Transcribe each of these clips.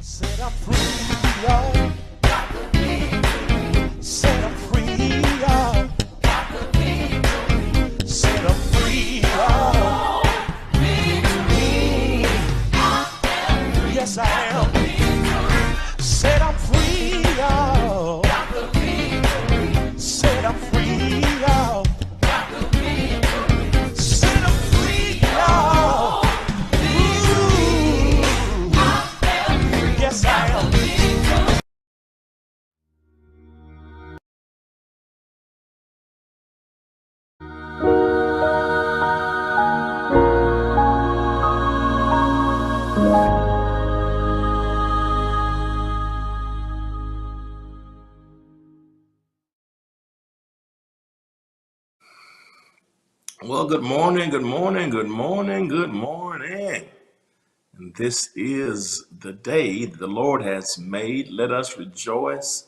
Set up free, y'all. Set up free, y'all. Set up free, y'all. Yes, I am. Set up free, y'all. Set up free, y'all. Set up free, y'all. Yes, I am. Well, good morning, good morning, good morning, good morning. And this is the day the Lord has made. Let us rejoice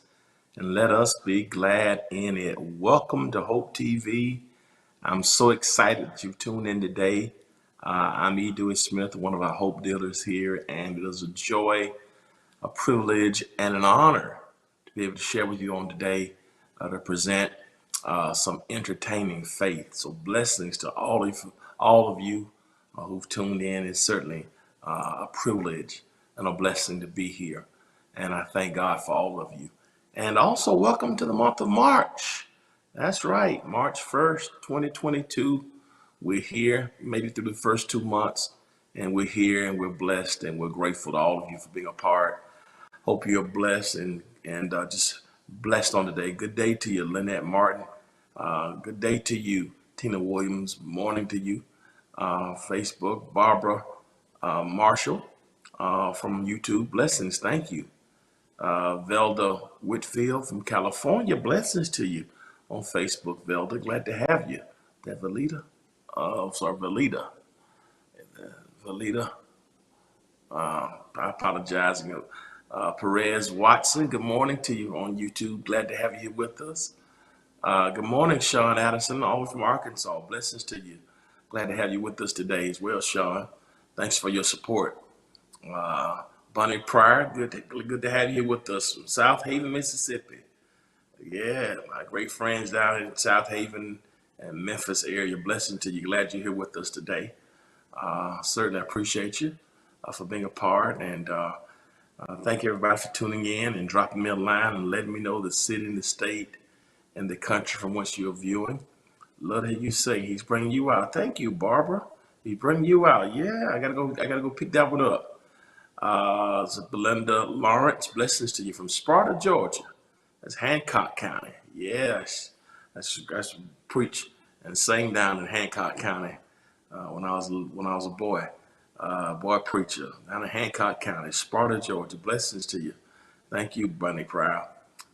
and let us be glad in it. Welcome to Hope TV. I'm so excited that you've tuned in today. I'm E. Dewey Smith, one of our Hope dealers here, and it is a joy, a privilege, and an honor to be able to share with you on today to present some entertaining faith. So blessings to all of you who've tuned in. It's certainly a privilege and a blessing to be here. And I thank God for all of you. And also welcome to the month of March. That's right, March 1st, 2022. We're here, made it through the first 2 months, and we're here and we're blessed and we're grateful to all of you for being a part. Hope you're blessed and just blessed on today. Good day to you, Lynette Martin. Good day to you, Tina Williams. Morning to you, Facebook, Barbara Marshall from YouTube. Blessings, thank you. Velda Whitfield from California. Blessings to you on Facebook, Velda. Glad to have you. That Valita, Valita. Valita. I apologize. Perez Watson, good morning to you on YouTube. Glad to have you here with us. Good morning, Sean Addison, all from Arkansas. Blessings to you. Glad to have you with us today as well, Sean. Thanks for your support. Bunny Pryor, good to have you here with us from South Haven, Mississippi. Yeah, my great friends down in South Haven and Memphis area. Blessing to you. Glad you're here with us today. Certainly appreciate you for being a part, and thank everybody for tuning in and dropping me a line and letting me know the city and the state and the country from which you're viewing. Love to hear you say he's bringing you out. Thank you, Barbara. He's bringing you out. Yeah, I gotta go pick that one up. It's Belinda Lawrence. Blessings to you from Sparta, Georgia. That's Hancock County. Yes, that's preach and sang down in Hancock County when I was a boy. Boy preacher down in Hancock County, Sparta, Georgia. Blessings to you. Thank you, Bunny Proud.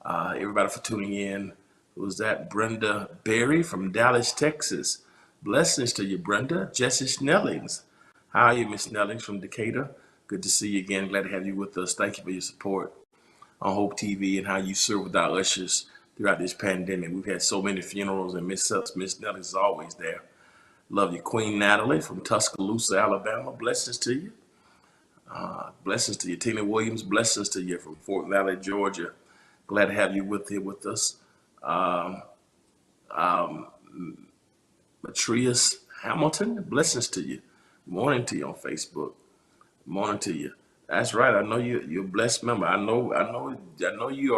Everybody for tuning in. Who was that? Brenda Berry from Dallas, Texas. Blessings to you, Brenda. Jesse Snellings. How are you, Miss Snellings from Decatur? Good to see you again. Glad to have you with us. Thank you for your support on Hope TV and how you serve with our ushers throughout this pandemic. We've had so many funerals and Miss Snellings is always there. Love you. Queen Natalie from Tuscaloosa, Alabama. Blessings to you. Blessings to you. Tina Williams, blessings to you from Fort Valley, Georgia. Glad to have you with us. Um, um, Matrius Hamilton, blessings to you. Morning to you on Facebook. Morning to you. That's right. I know you're a blessed member. I know you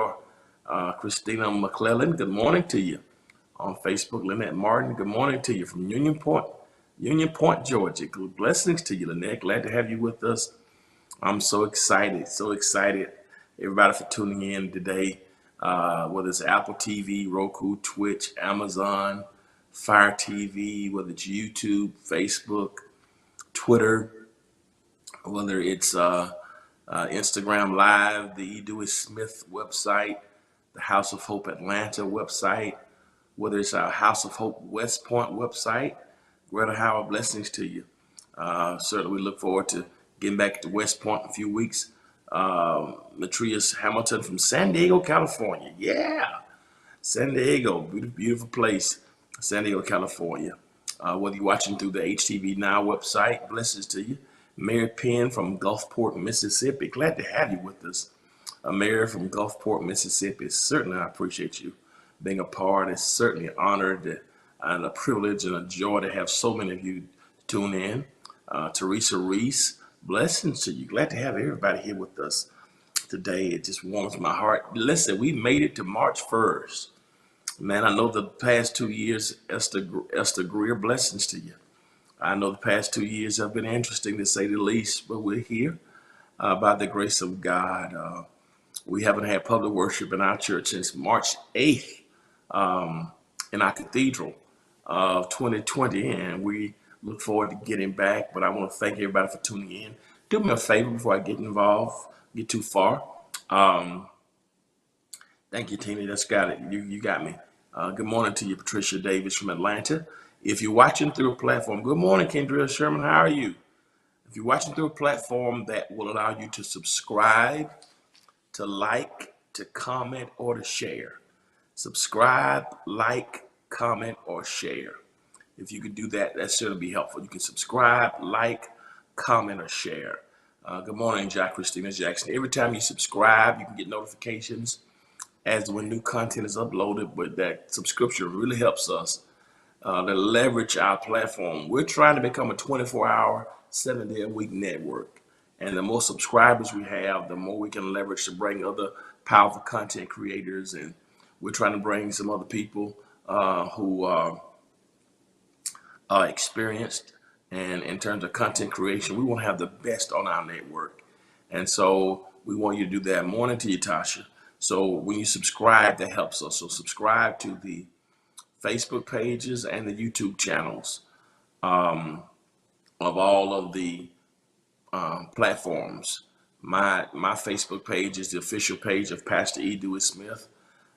are Christina McClellan. Good morning to you on Facebook. Lynette Martin, good morning to you from Union Point, Georgia. Good blessings to you, Lynette. Glad to have you with us. I'm so excited, so excited. Everybody for tuning in today, whether it's Apple TV, Roku, Twitch, Amazon, Fire TV, whether it's YouTube, Facebook, Twitter, whether it's Instagram Live, the E. Dewey Smith website, the House of Hope Atlanta website, whether it's our House of Hope West Point website. Greta Howard, blessings to you. Certainly, we look forward to getting back to West Point in a few weeks. Matrius Hamilton from San Diego, California. Yeah, San Diego, beautiful, beautiful place, San Diego, California. Whether you're watching through the HTV Now website, blessings to you. Mary Penn from Gulfport, Mississippi. Glad to have you with us. Mary from Gulfport, Mississippi. Certainly, I appreciate you being a part. It's certainly an honor and a privilege and a joy to have so many of you tune in. Teresa Reese, blessings to you. Glad to have everybody here with us today. It just warms my heart. Listen, we made it to March 1st. Man, I know the past 2 years, Esther Greer, blessings to you. I know the past 2 years have been interesting to say the least, but we're here by the grace of God. We haven't had public worship in our church since March 8th in our cathedral of 2020, and we look forward to getting back. But I want to thank everybody for tuning in. Do me a favor before I get too far. Thank you, Tina. That's got it. You got me. Good morning to you, Patricia Davis from Atlanta. If you're watching through a platform, good morning, Kendra Sherman. How are you? If you're watching through a platform that will allow you to subscribe, to like, to comment, or to share. Subscribe, like, comment, or share. If you could do that, that's certainly be helpful. You can subscribe, like, comment, or share. Good morning, Jack Christina Jackson. Every time you subscribe, you can get notifications as when new content is uploaded, but that subscription really helps us to leverage our platform. We're trying to become a 24-hour, 7-day-a-week network. And the more subscribers we have, the more we can leverage to bring other powerful content creators. And we're trying to bring some other people who are experienced. And in terms of content creation, we want to have the best on our network. And so we want you to do that. Morning to you, Tasha. So when you subscribe, that helps us. So subscribe to the Facebook pages and the YouTube channels of all of the platforms. My Facebook page is the official page of Pastor E. Dewey Smith.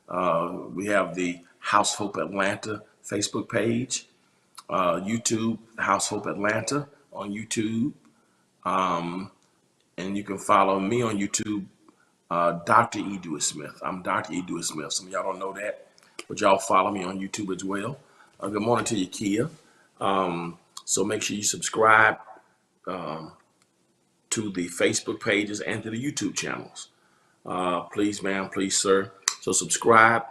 We have the House Hope Atlanta Facebook page, YouTube, House Hope Atlanta on YouTube. And you can follow me on YouTube, Dr. E. Dewey Smith. I'm Dr. E. Dewey Smith. Some of y'all don't know that, but y'all follow me on YouTube as well. Good morning to you, Kia. So make sure you subscribe to the Facebook pages and to the YouTube channels. Please, ma'am, please, sir. So subscribe,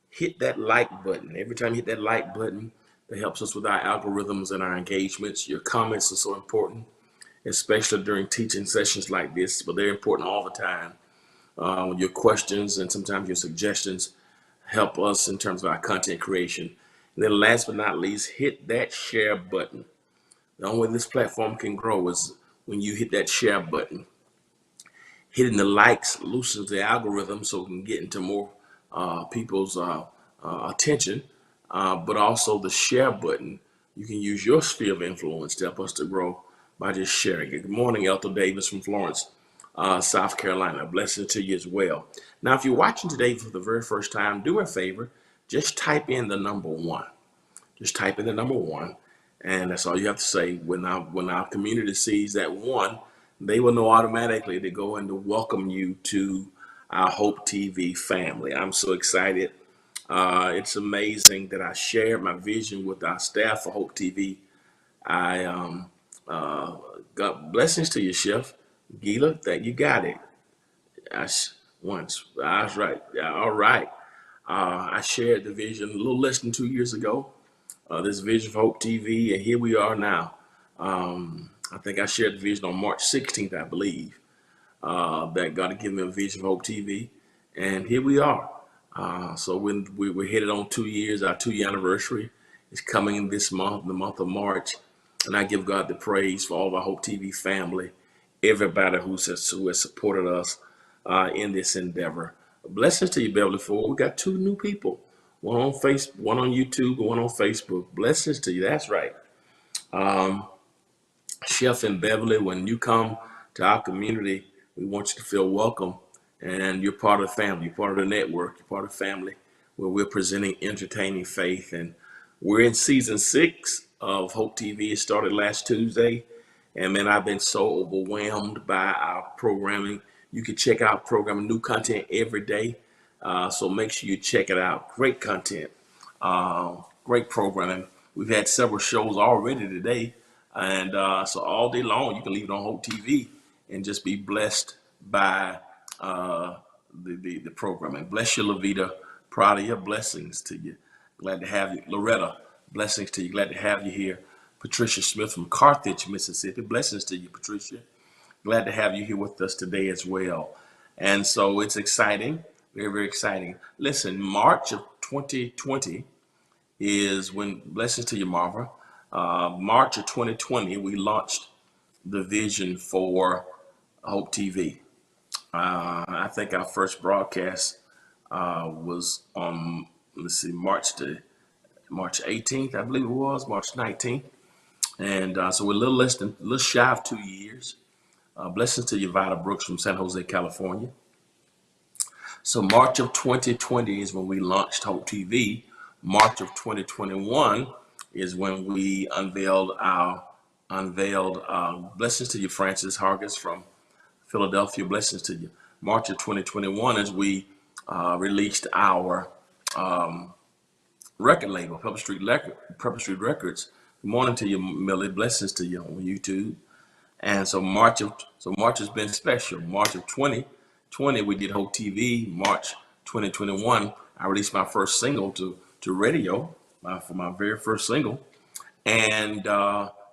hit that like button. Every time you hit that like button, that helps us with our algorithms and our engagements. Your comments are so important, especially during teaching sessions like this, but they're important all the time. Your questions and sometimes your suggestions help us in terms of our content creation. And then last but not least, hit that share button. The only way this platform can grow is when you hit that share button. Hitting the likes loosens the algorithm so we can get into more people's attention, but also the share button. You can use your sphere of influence to help us to grow by just sharing it. Good morning, Ethel Davis from Florence, South Carolina. Blessings to you as well. Now, if you're watching today for the very first time, do me a favor, just type in the number 1. Just type in the number 1. And that's all you have to say. When our community sees that one, they will know automatically to go and to welcome you to our Hope TV family. I'm so excited. It's amazing that I shared my vision with our staff for Hope TV. I uh, got blessings to you, Chef Gila. That you got it. Once I was right. Yeah, all right. I shared the vision a little less than 2 years ago. This vision for Hope TV, and here we are now. I think I shared the vision on March 16th, I believe, that God had given me a vision for Hope TV, and here we are. So when we're headed on 2 years, our 2 year anniversary is coming this month, the month of March, and I give God the praise for all of our Hope TV family, everybody who has supported us in this endeavor. Blessings to you, Beverly Ford. We got 2 new people, one on Facebook, one on YouTube, and one on Facebook. Blessings to you. That's right. Chef and Beverly, when you come to our community, we want you to feel welcome, and you're part of the family, you're part of the network, you're part of the family where we're presenting entertaining faith. And we're in season 6 of Hope TV. It started last Tuesday, and man, I've been so overwhelmed by our programming. You can check out programming, new content every day. So make sure you check it out. Great content, great programming. We've had several shows already today. And so all day long, you can leave it on Hope TV and just be blessed by the programming. Bless you, Levita. Proud of your blessings to you. Glad to have you. Loretta, blessings to you. Glad to have you here. Patricia Smith from Carthage, Mississippi. Blessings to you, Patricia. Glad to have you here with us today as well. And so it's exciting, very, very exciting. Listen, March of 2020 is when, blessings to you, Marva. March of 2020, we launched the vision for Hope TV. I think our first broadcast was on, let's see, March 18th, I believe it was, March 19th. And so we're a little shy of 2 years. Blessings to you, Vida Brooks from San Jose, California. So March of 2020 is when we launched Hope TV. March of 2021 is when we unveiled blessings to you, Francis Hargis from Philadelphia. Blessings to you. March of 2021 is we released our record label, Pepper Street Records. Good morning to you, Millie. Blessings to you on YouTube. And so March has been special. March of 2020, we did Hope TV. March 2021, I released my first single to radio, for my very first single. And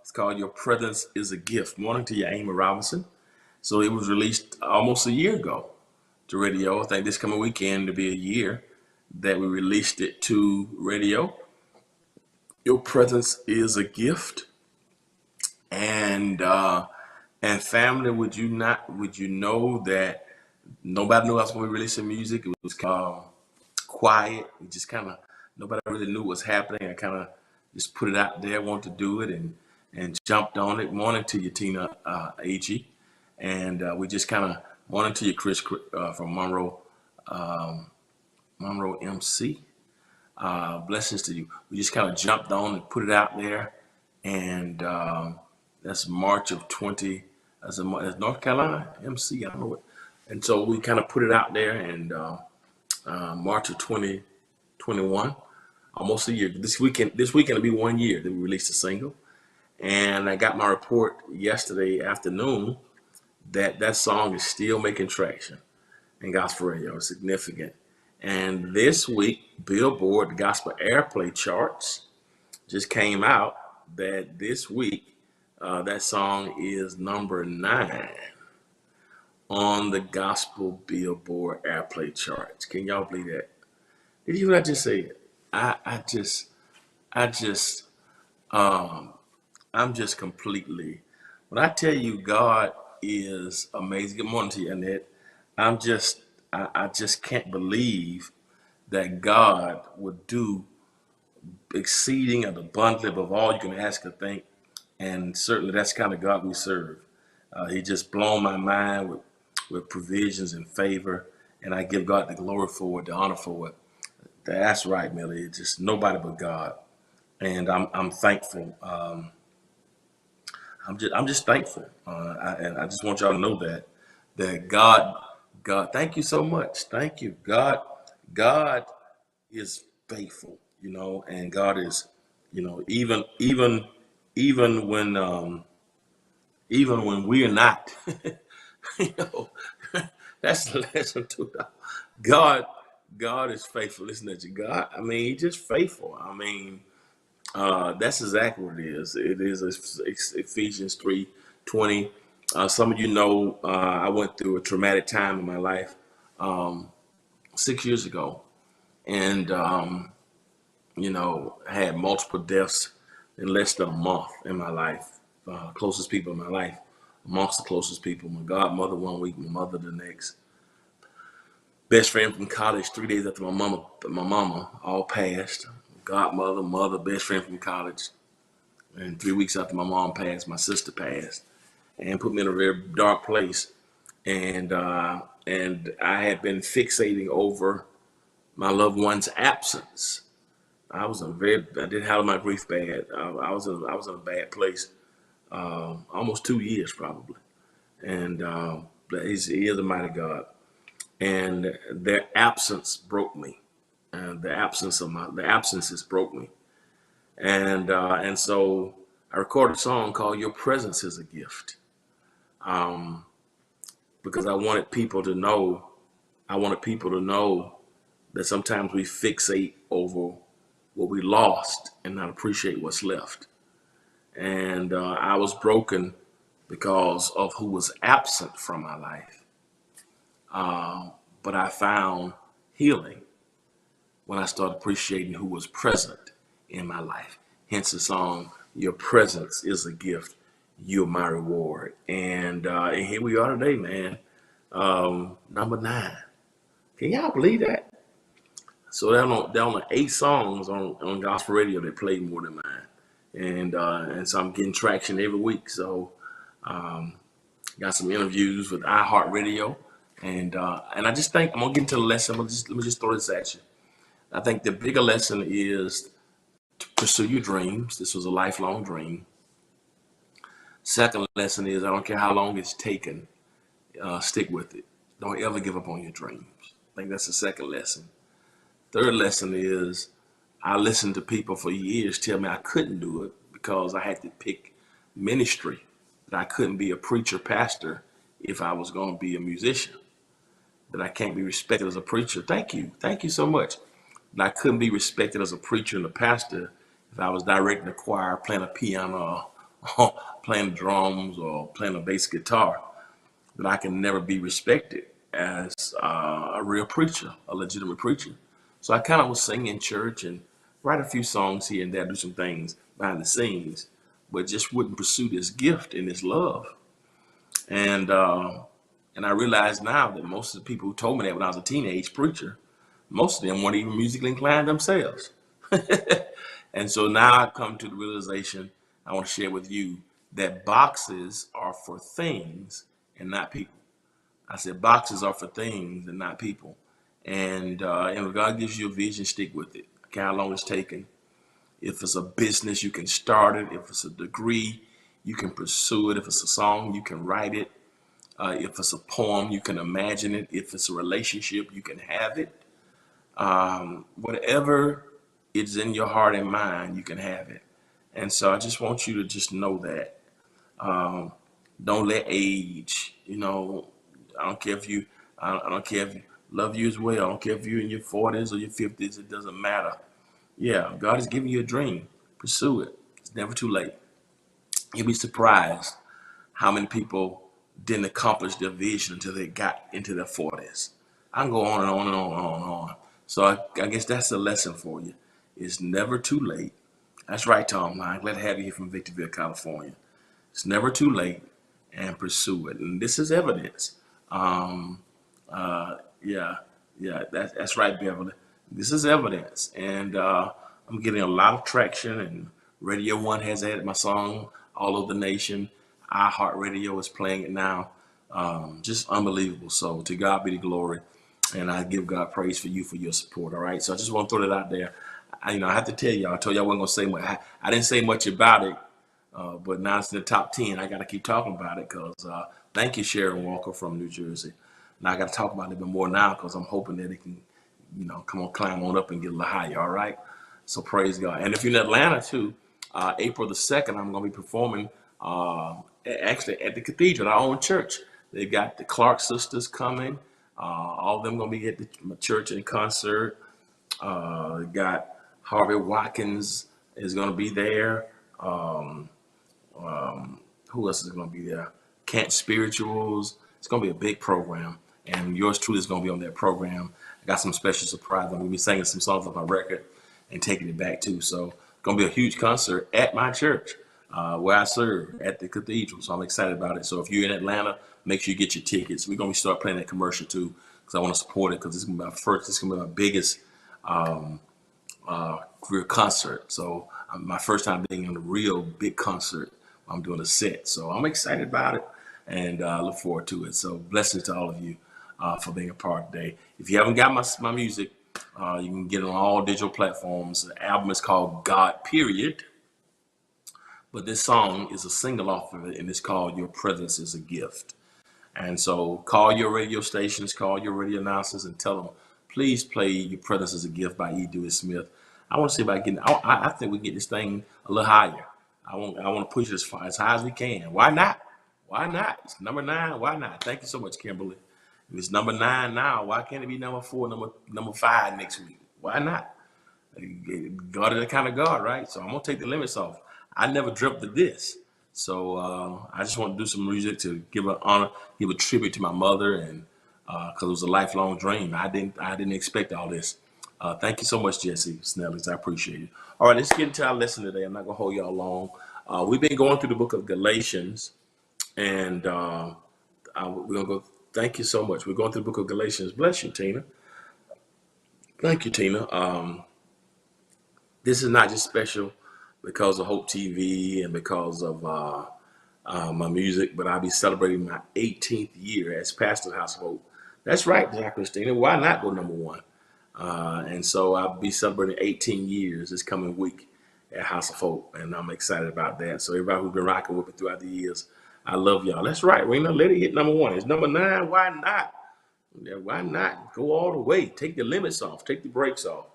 it's called Your Presence is a Gift. Morning to you, Amy Robinson. So it was released almost a year ago to radio. I think this coming weekend to be a year that we released it to radio. Your presence is a gift. And family, would you know that nobody knew I was going to be releasing music? It was quiet. We just nobody really knew what's happening. I kind of just put it out there, wanted to do it, and jumped on it. Morning to you, Tina Agee. And we just morning to you, Chris from Monroe MC. Blessings to you. We just kind of jumped on and put it out there. And that's March of 20, that's North Carolina MC, I don't know what. And so we kind of put it out there, and March of 2021, almost a year. This weekend will be 1 year that we released a single. And I got my report yesterday afternoon that song is still making traction in gospel radio. It's significant. And this week, Billboard, the gospel airplay charts just came out that this week, that song is number 9 on the gospel Billboard airplay charts. Can y'all believe that? Did you hear what I just said? I'm just completely, when I tell you God is amazing. Good morning to you, Annette. I just can't believe that God would do exceeding and abundantly above all you can ask or think. And certainly that's the kind of God we serve. He just blown my mind with provisions and favor. And I give God the glory for it, the honor for it. That's right, Millie. It's just nobody but God. and I'm thankful. I'm just thankful, and I just want y'all to know that God, thank you so much, thank you, God is faithful, and God is, even when even when we are not, you know, that's the lesson to it. God, God is faithful. Listen to you, God. I mean, He's just faithful. I mean, that's exactly what it is. It is Ephesians 3:20. Some of you know I went through a traumatic time in my life 6 years ago, and I had multiple deaths in less than a month in my life. Closest people in my life, amongst the closest people, my godmother one week, my mother the next. Best friend from college 3 days after my mama all passed. Godmother, mother, best friend from college. And 3 weeks after my mom passed, my sister passed, and put me in a very dark place. And I had been fixating over my loved one's absence. I didn't handle my grief bad. I was in a bad place, almost 2 years probably. And he is a mighty God. And their absence broke me. And the absences broke me. And so I recorded a song called "Your Presence Is a Gift," um, because I wanted people to know. I wanted people to know that sometimes we fixate over what we lost and not appreciate what's left. And I was broken because of who was absent from my life. But I found healing when I started appreciating who was present in my life. Hence the song, "Your Presence Is a Gift, You're My Reward." And here we are today, man. Number 9. Can y'all believe that? So there are only 8 songs on gospel radio that play more than mine. And so I'm getting traction every week. So um, got some interviews with iHeartRadio. And I just think I'm gonna get into the lesson. Let me just throw this at you. I think the bigger lesson is to pursue your dreams. This was a lifelong dream. Second lesson is, I don't care how long it's taken, stick with it. Don't ever give up on your dreams. I think that's the second lesson. Third lesson is, I listened to people for years tell me I couldn't do it because I had to pick ministry, that I couldn't be a preacher, pastor if I was going to be a musician, that I can't be respected as a preacher. Thank you. Thank you so much. That I couldn't be respected as a preacher and a pastor if I was directing a choir, playing a piano, or playing drums, or playing a bass guitar. That I can never be respected as a real preacher, a legitimate preacher. So I kind of was singing in church and write a few songs here and there, do some things behind the scenes, but just wouldn't pursue this gift and this love. And and I realize now that most of the people who told me that when I was a teenage preacher, most of them weren't even musically inclined themselves. And so now I've come to the realization I want to share with you that boxes are for things and not people. I said boxes are for things and not people. And if God gives you a vision, stick with it. Okay, how long it's taken. If it's a business, you can start it. If it's a degree, you can pursue it. If it's a song, you can write it. If it's a poem, you can imagine it. If it's a relationship, you can have it. Whatever is in your heart and mind, you can have it. And so I just want you to just know that. Um, don't let age, I don't care if I don't care if you love you as well. I don't care if you're in your 40s or your 50s. It doesn't matter. Yeah, God is giving you a dream. Pursue it. It's never too late. You'll be surprised how many people didn't accomplish their vision until they got into their 40s. I can go on and on and on and on and on. So I guess that's a lesson for you. It's never too late. That's right, Tom. I'm glad to have you here from Victorville, California. It's never too late, and pursue it. And this is evidence. Um, yeah, yeah, that's right, Beverly. This is evidence. And I'm getting a lot of traction, and Radio One has added my song all over the nation. iHeartRadio is playing it now. Just unbelievable. So to God be the glory. And I give God praise for you for your support. All right. So I just want to throw that out there. I have to tell y'all. I told y'all I wasn't gonna say much. I didn't say much about it, but now it's in the top 10. I got to keep talking about it because thank you, Sharon Walker from New Jersey. Now I got to talk about it a bit more now because I'm hoping that it can, come on, climb on up and get a little higher. All right. So praise God. And if you're in Atlanta too, April the 2nd, I'm going to be performing actually at the cathedral, our own church. They got the Clark sisters coming. All of them going to be at the church in concert. Got Harvey Watkins is going to be there. Um, who else is going to be there? Kent Spirituals. It's going to be a big program, and yours truly is going to be on that program. I got some special surprise. I'm going to be singing some songs off my record and taking it back too. So it's going to be a huge concert at my church where I serve at the cathedral. So I'm excited about it. So if you're in Atlanta, make sure you get your tickets. We're going to start playing that commercial too because I want to support it because it's going to be my first. It's going to be my biggest real concert. So my first time being in a real big concert. I'm doing a set. So I'm excited about it and look forward to it. So blessings to all of you for being a part today. If you haven't got my music, you can get it on all digital platforms. The album is called God Period. But this song is a single off of it, and it's called Your Presence is a Gift. And so call your radio stations, call your radio announcers, and tell them, please play Your Presence is a Gift by E. Dewey Smith. I want to see if I can, I think we can get this thing a little higher. I want to push it as high as we can. Why not? Why not? It's number 9. Why not? Thank you so much, Kimberly. If it's number 9 now, why can't it be number 4, number 5 next week? Why not? God is the kind of God, right? So I'm gonna take the limits off. I never dreamt of this. So I just want to do some music to give an honor, give a tribute to my mother, and because it was a lifelong dream. I didn't expect all this. Thank you so much, Jesse Snellings. I appreciate it. All right, let's get into our lesson today. I'm not gonna hold y'all long. We've been going through the book of Galatians, and we're gonna go. Thank you so much. We're going through the book of Galatians. Bless you, Tina. Thank you, Tina. This is not just special because of Hope TV and because of my music, but I'll be celebrating my 18th year as pastor of House of Hope. That's right, Jack Christina. Why not go number 1? And so I'll be celebrating 18 years this coming week at House of Hope, and I'm excited about that. So everybody who's been rocking with me throughout the years, I love y'all. That's right, Rena. Let it hit number 1. It's number 9. Why not? Yeah, why not? Go all the way. Take the limits off. Take the brakes off.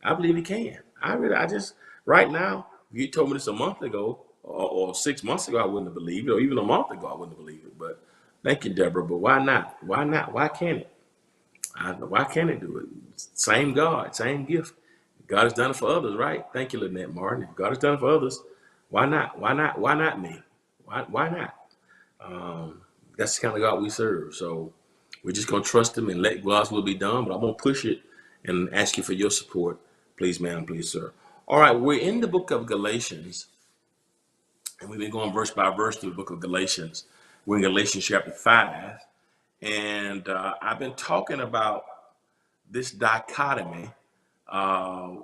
I believe he can. I just, right now, if you told me this a month ago or 6 months ago, I wouldn't have believed it, or even a month ago, I wouldn't have believed it. But thank you, Deborah. But why not? Why not? Why can't it? Why can't it do it? Same God, same gift. God has done it for others, right? Thank you, Lynette Martin. If God has done it for others, why not? Why not? Why not me? Why not? That's the kind of God we serve. So we're just going to trust him and let God's will be done. But I'm going to push it and ask you for your support. Please, ma'am, please, sir. All right, we're in the book of Galatians, and we've been going verse by verse through the book of Galatians. We're in Galatians chapter 5, and I've been talking about this dichotomy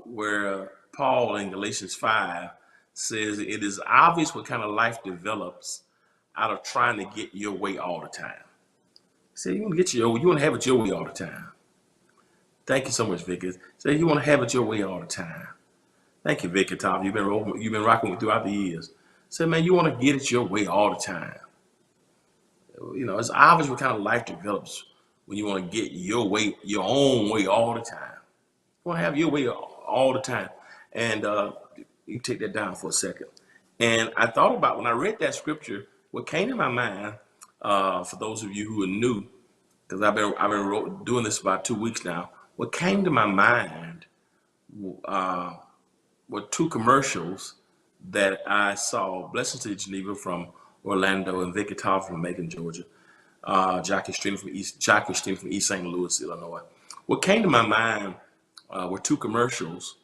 where Paul in Galatians 5 says it is obvious what kind of life develops out of trying to get your way all the time. Say you want to have it your way all the time. Thank you so much, Vicky. Say you want to have it your way all the time. Thank you, Vicky Tom. You've been rocking with throughout the years. Say, man, you want to get it your way all the time. It's obvious what kind of life develops when you want to get your way, your own way all the time. You want to have your way all the time. And you take that down for a second. And I thought about when I read that scripture, what came to my mind, for those of you who are new, because I've been doing this about 2 weeks now. What came to my mind were 2 commercials that I saw. Blessings to Geneva from Orlando and Vicky Todd from Macon, Georgia. Jackie Christine from East St. Louis, Illinois. What came to my mind were 2 commercials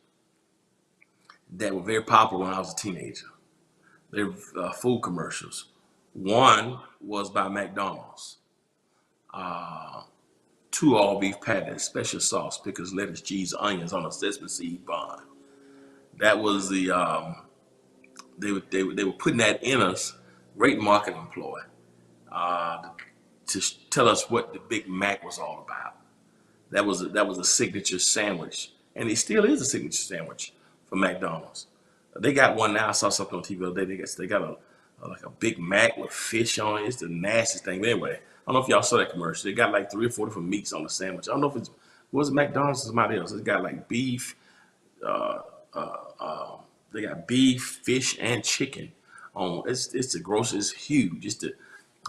that were very popular when I was a teenager. They're food commercials. One was by McDonald's. 2 all beef patties, special sauce, pickles, lettuce, cheese, onions on a sesame seed bun. That was the they were putting that in us. Great marketing ploy to tell us what the Big Mac was all about. That was a signature sandwich, and it still is a signature sandwich for McDonald's. They got one now. I saw something on TV the other day. They got like a Big Mac with fish on it. It's the nastiest thing. But anyway, I don't know if y'all saw that commercial. They got like 3 or 4 different meats on the sandwich. I don't know if was it McDonald's or somebody else. It's got like beef. Uh, uh, uh, they got beef, fish, and chicken. On it's the gross. It's huge.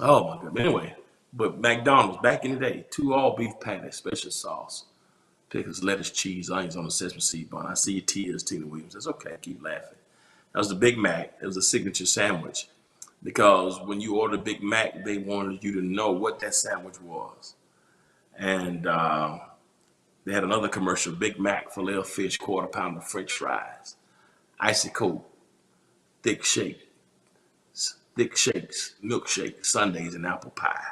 Oh my god. But anyway, but McDonald's back in the day, 2 all beef patties, special sauce, pickles, lettuce, cheese, onions on the sesame seed bun. I see your tears, Tina Williams. That's okay. Keep laughing. That was the Big Mac. It was a signature sandwich because when you order Big Mac, they wanted you to know what that sandwich was. And they had another commercial: Big Mac, filet of fish, quarter pounder, French fries, icy cold, thick shake, thick shakes, milkshake, sundaes, and apple pie.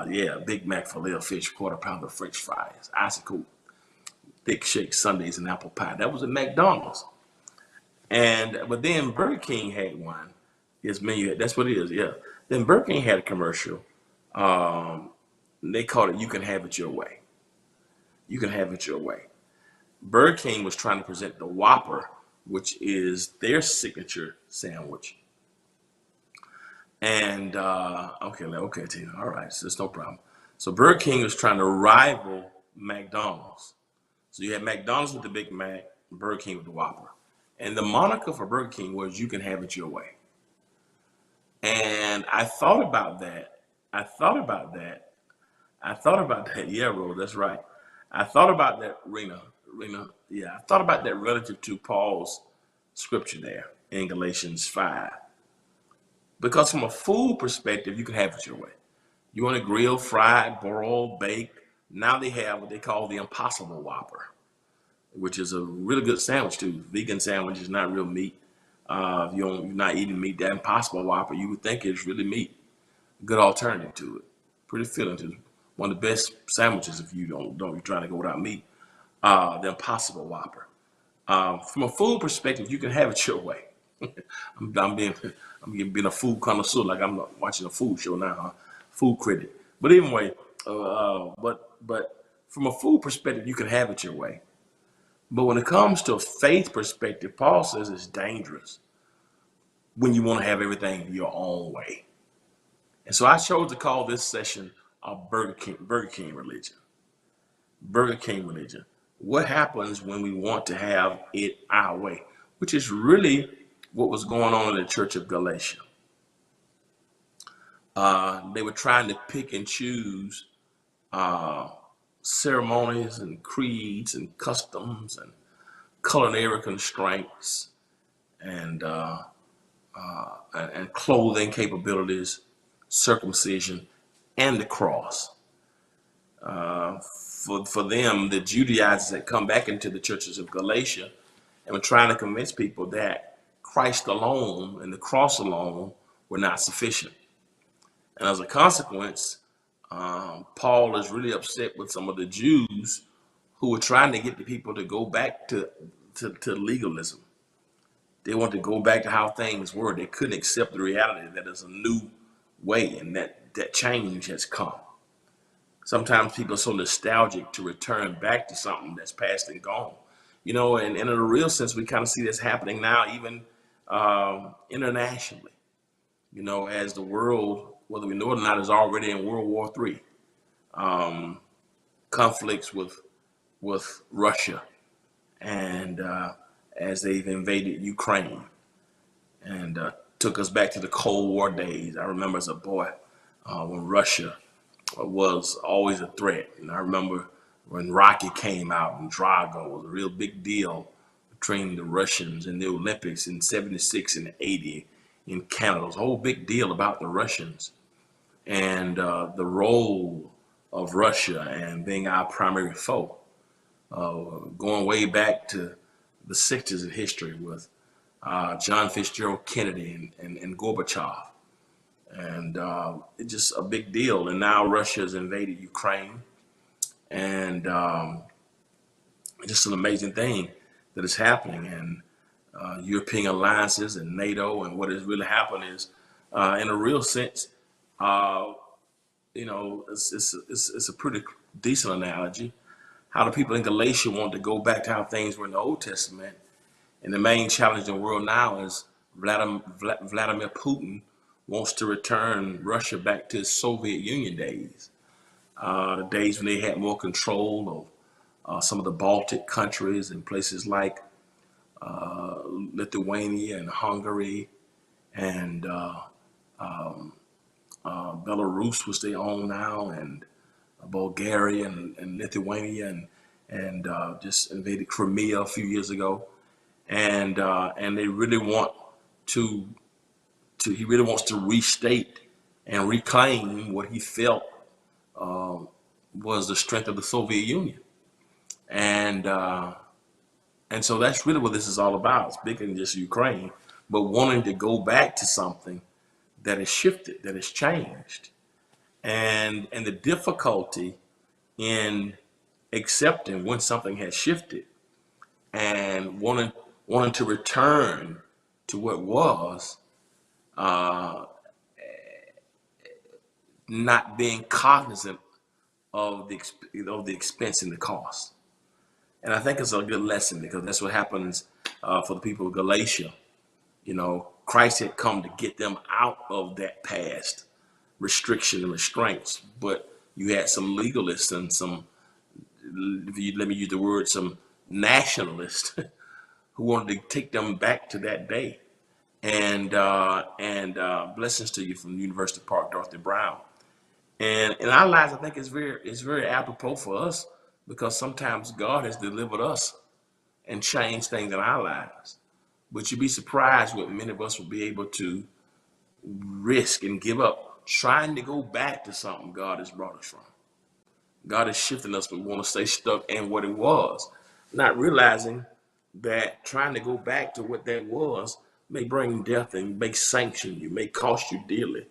Yeah, Big Mac, filet of fish, quarter pounder, French fries, icy cold, thick shake, sundaes, and apple pie. That was at McDonald's. And but then Burger King had one. His menu. That's what it is. Yeah. Then Burger King had a commercial. Um, they called it "You Can Have It Your Way." You can have it your way. Burger King was trying to present the Whopper, which is their signature sandwich. And okay, Tina. All right, so it's no problem. So Burger King was trying to rival McDonald's. So you had McDonald's with the Big Mac, Burger King with the Whopper. And the moniker for Burger King was "You Can Have It Your Way." And I thought about that. I thought about that. I thought about that. Yeah, Rose, that's right. I thought about that, Rena. Yeah, I thought about that relative to Paul's scripture there in Galatians 5. Because from a food perspective, you can have it your way. You want to grill, fry, broil, bake. Now they have what they call the Impossible Whopper, which is a really good sandwich too. Vegan sandwich is not real meat. If you're not eating meat, that Impossible Whopper, you would think it's really meat. Good alternative to it. Pretty filling to one of the best sandwiches if you don't you're trying to go without meat. The Impossible Whopper. From a food perspective, you can have it your way. I'm being a food connoisseur, like I'm watching a food show now, huh? Food critic. But anyway, but from a food perspective, you can have it your way. But when it comes to a faith perspective, Paul says it's dangerous when you want to have everything your own way. And so I chose to call this session a Burger King religion. Burger King religion. What happens when we want to have it our way? Which is really what was going on in the church of Galatia. They were trying to pick and choose ceremonies and creeds and customs and culinary constraints and clothing capabilities, circumcision, and the cross. For them, the Judaizers had come back into the churches of Galatia and were trying to convince people that Christ alone and the cross alone were not sufficient. And as a consequence, Paul is really upset with some of the Jews who were trying to get the people to go back to legalism. They wanted to go back to how things were. They couldn't accept the reality that there's a new way and that change has come. Sometimes people are so nostalgic to return back to something that's past and gone. And in a real sense, we kind of see this happening now, even internationally. As the world, whether we know it or not, is already in World War III. Conflicts with Russia, and as they've invaded Ukraine, and took us back to the Cold War days. I remember as a boy when Russia was always a threat, and I remember when Rocky came out and Drago was a real big deal between the Russians and the Olympics in '76 and '80 in Canada. It was a whole big deal about the Russians and the role of Russia and being our primary foe, going way back to the 60s of history with John Fitzgerald Kennedy and Gorbachev. And it's just a big deal. And now Russia has invaded Ukraine. And just an amazing thing that is happening. And European alliances and NATO, and what has really happened is, in a real sense, it's a pretty decent analogy. How the people in Galatia want to go back to how things were in the Old Testament, And the main challenge in the world now is Vladimir Putin wants to return Russia back to Soviet Union days, the days when they had more control of some of the Baltic countries and places like Lithuania and Hungary and Belarus, which they own now, and Bulgaria and Lithuania, and just invaded Crimea a few years ago, and they really want to he really wants to restate and reclaim what he felt was the strength of the Soviet Union, and so that's really what this is all about. It's bigger than just Ukraine, but wanting to go back to something that has shifted, that has changed, and the difficulty in accepting when something has shifted and wanting to return to what was, uh, not being cognizant of the expense and the cost. And I think it's a good lesson because that's what happens for the people of Galatia. You know, Christ had come to get them out of that past restriction and restraints, but you had some legalists and some, let me use the word, some nationalists who wanted to take them back to that day. And blessings to you from University Park, Dorothy Brown. And in our lives, I think it's very apropos for us because sometimes God has delivered us and changed things in our lives. But you'd be surprised what many of us will be able to risk and give up trying to go back to something God has brought us from. God is shifting us, but we want to stay stuck in what it was, not realizing that trying to go back to what that was may bring death and may sanction you, may cost you dearly.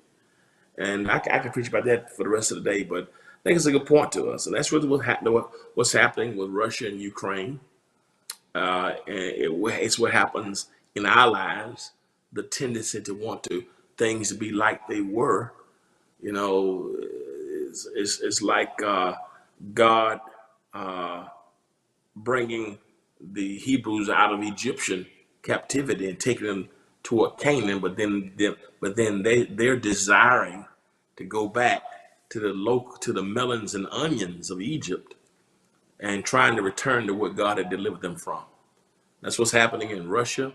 And I can preach about that for the rest of the day, but I think it's a good point to us. And that's really what's happening with Russia and Ukraine. It's what happens in our lives, the tendency to want things to be like they were. You know, it's like God bringing the Hebrews out of Egyptian captivity and taking them toward Canaan, but then they're desiring to go back to the melons and onions of Egypt and trying to return to what God had delivered them from. That's what's happening in Russia.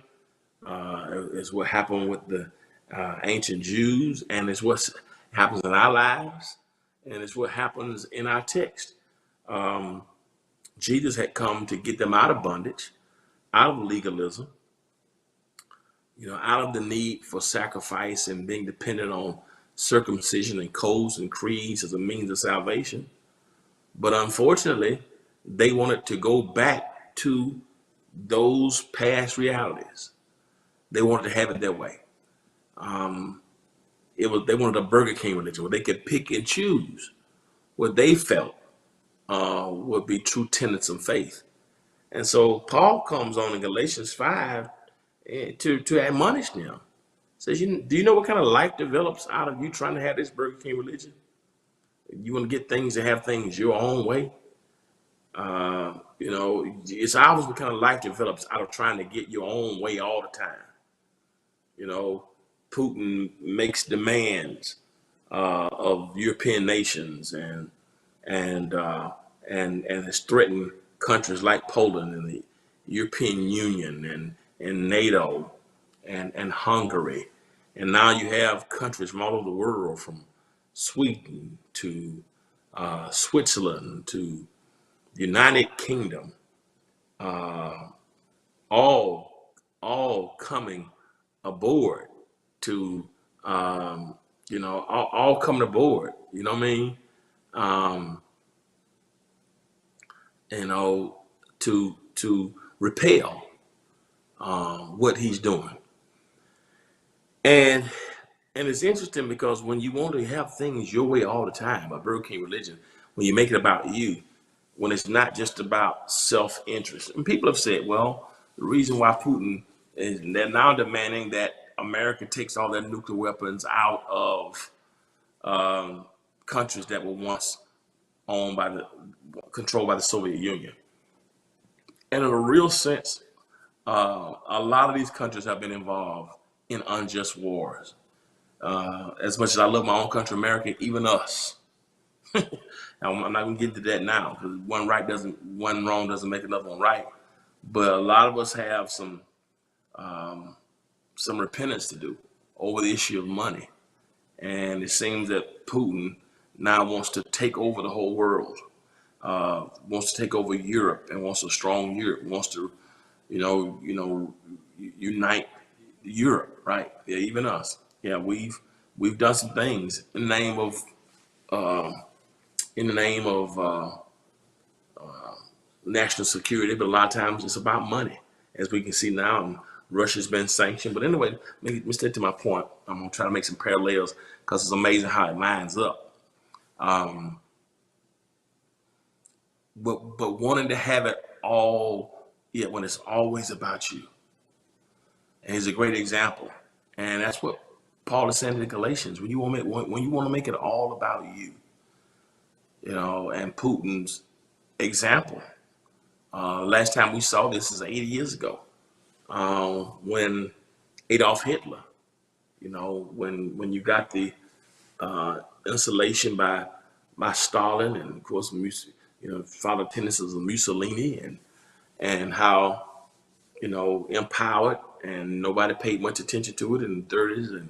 It's what happened with the ancient Jews, and it's what happens in our lives, and it's what happens in our text. Jesus had come to get them out of bondage, out of legalism, out of the need for sacrifice and being dependent on circumcision and codes and creeds as a means of salvation. But unfortunately, they wanted to go back to those past realities. They wanted to have it their way. They wanted a Burger King religion where they could pick and choose what they felt would be true tenets of faith. And so Paul comes on in Galatians 5 to admonish them. Says, do you know what kind of life develops out of you trying to have this Burger King religion? You want to get things and have things your own way. It's obvious what kind of life develops out of trying to get your own way all the time. Putin makes demands of European nations and has threatened countries like Poland and the European Union and NATO and Hungary. And now you have countries from all over the world, from Sweden to Switzerland to the United Kingdom, all coming aboard to, all coming aboard, you know what I mean? To repel what he's doing. And it's interesting because when you want to have things your way all the time, a Burger King religion, when you make it about you, when it's not just about self-interest. And people have said, well, the reason why Putin is, they're now demanding that America takes all their nuclear weapons out of countries that were once controlled by the Soviet Union. And in a real sense, A lot of these countries have been involved in unjust wars. As much as I love my own country, America, even us. I'm not gonna get into that now because one wrong doesn't make another one right. But a lot of us have some repentance to do over the issue of money, and it seems that Putin now wants to take over the whole world, wants to take over Europe, and wants a strong Europe, wants to, unite Europe, right? Yeah, even us. Yeah, we've done some things in the name of uh, national security, but a lot of times it's about money, as we can see now. And Russia's been sanctioned. But anyway, let me stick to my point. I'm gonna try to make some parallels because it's amazing how it lines up. Um, but wanting to have it all, yeah, when it's always about you. And he's a great example. And that's what Paul is saying to the Galatians. When you want to make it all about you, and Putin's example. Last time we saw this is 80 years ago, when Adolf Hitler, when you got the installation by Stalin, and of course, father tendencies of Mussolini, and how empowered, and nobody paid much attention to it in the 30s,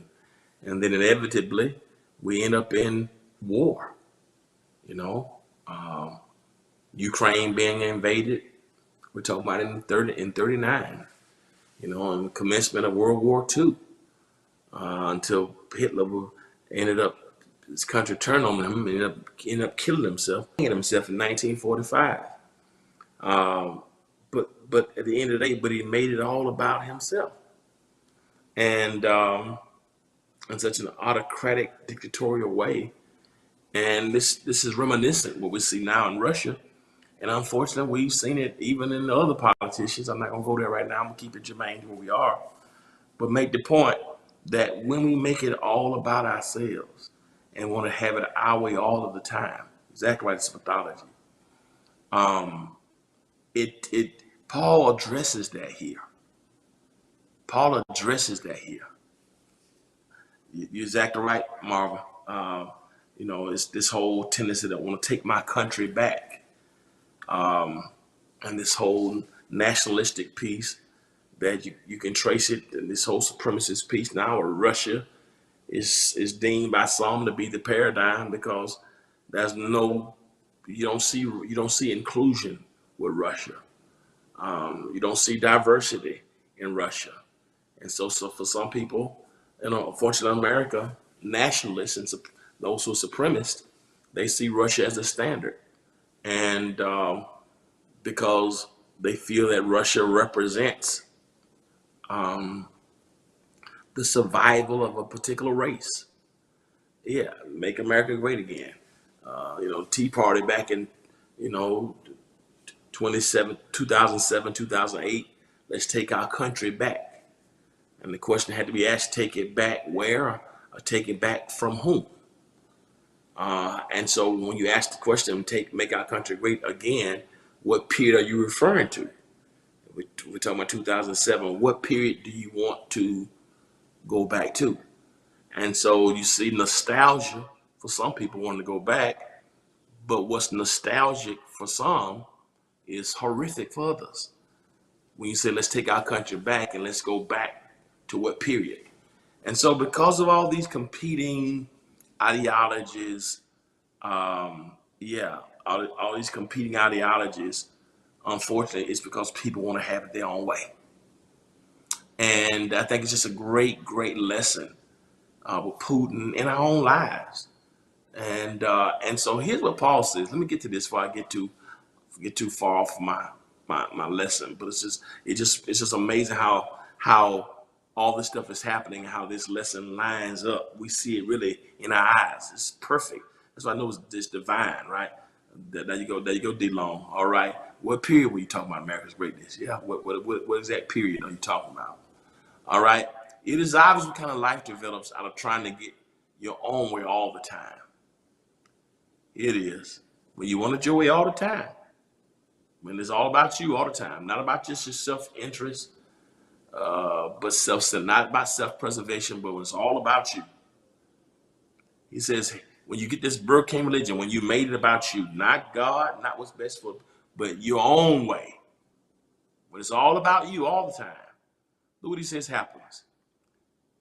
and then inevitably we end up in war. Ukraine being invaded. We're talking about in 39. And the commencement of World War II, until Hitler his country turned on him, and ended up killing himself in 1945. But at the end of the day, he made it all about himself, and in such an autocratic, dictatorial way. And this is reminiscent what we see now in Russia. And unfortunately, we've seen it even in the other politicians. I'm not going to go there right now. I'm going to keep it germane to where we are. But make the point that when we make it all about ourselves and want to have it our way all of the time, exactly right, it's pathology. Paul addresses that here. You're exactly right, Marva. It's this whole tendency that want to take my country back. And this whole nationalistic piece that you can trace it, and this whole supremacist piece now, where Russia is deemed by some to be the paradigm, because you don't see inclusion with Russia. You don't see diversity in Russia. And so for some people, unfortunately, America, nationalists and those who are supremacists, they see Russia as a standard. And because they feel that Russia represents the survival of a particular race. Yeah, make America great again. Tea Party back in 2007, 2008. Let's take our country back. And the question had to be asked: take it back where, or take it back from whom? And so when you ask the question, make our country great again, what period are you referring to? We're talking about 2007. What period do you want to go back to? And so you see nostalgia for some people wanting to go back, but what's nostalgic for some is horrific for others. When you say, let's take our country back, and let's go back to what period? And so because of all these competing ideologies, all these competing ideologies, unfortunately, it's because people want to have it their own way. And I think it's just a great, great lesson with Putin in our own lives. And so here's what Paul says. Let me get to this before I get too far off my lesson. But it's just amazing how all this stuff is happening, how this lesson lines up. We see it really in our eyes. It's perfect. That's why I know it's divine, right? There you go, D-Long. All right. What period were you talking about America's greatness? Yeah. What exact period are you talking about? All right. It is obvious what kind of life develops out of trying to get your own way all the time. It is. When you want it your way all the time. When it's all about you all the time, not about just your self-interest, but not about self-preservation, but it's all about you. He says, when you get this Burkean religion, when you made it about you, not God, not what's best for, but your own way. When it's all about you all the time, look what he says happens.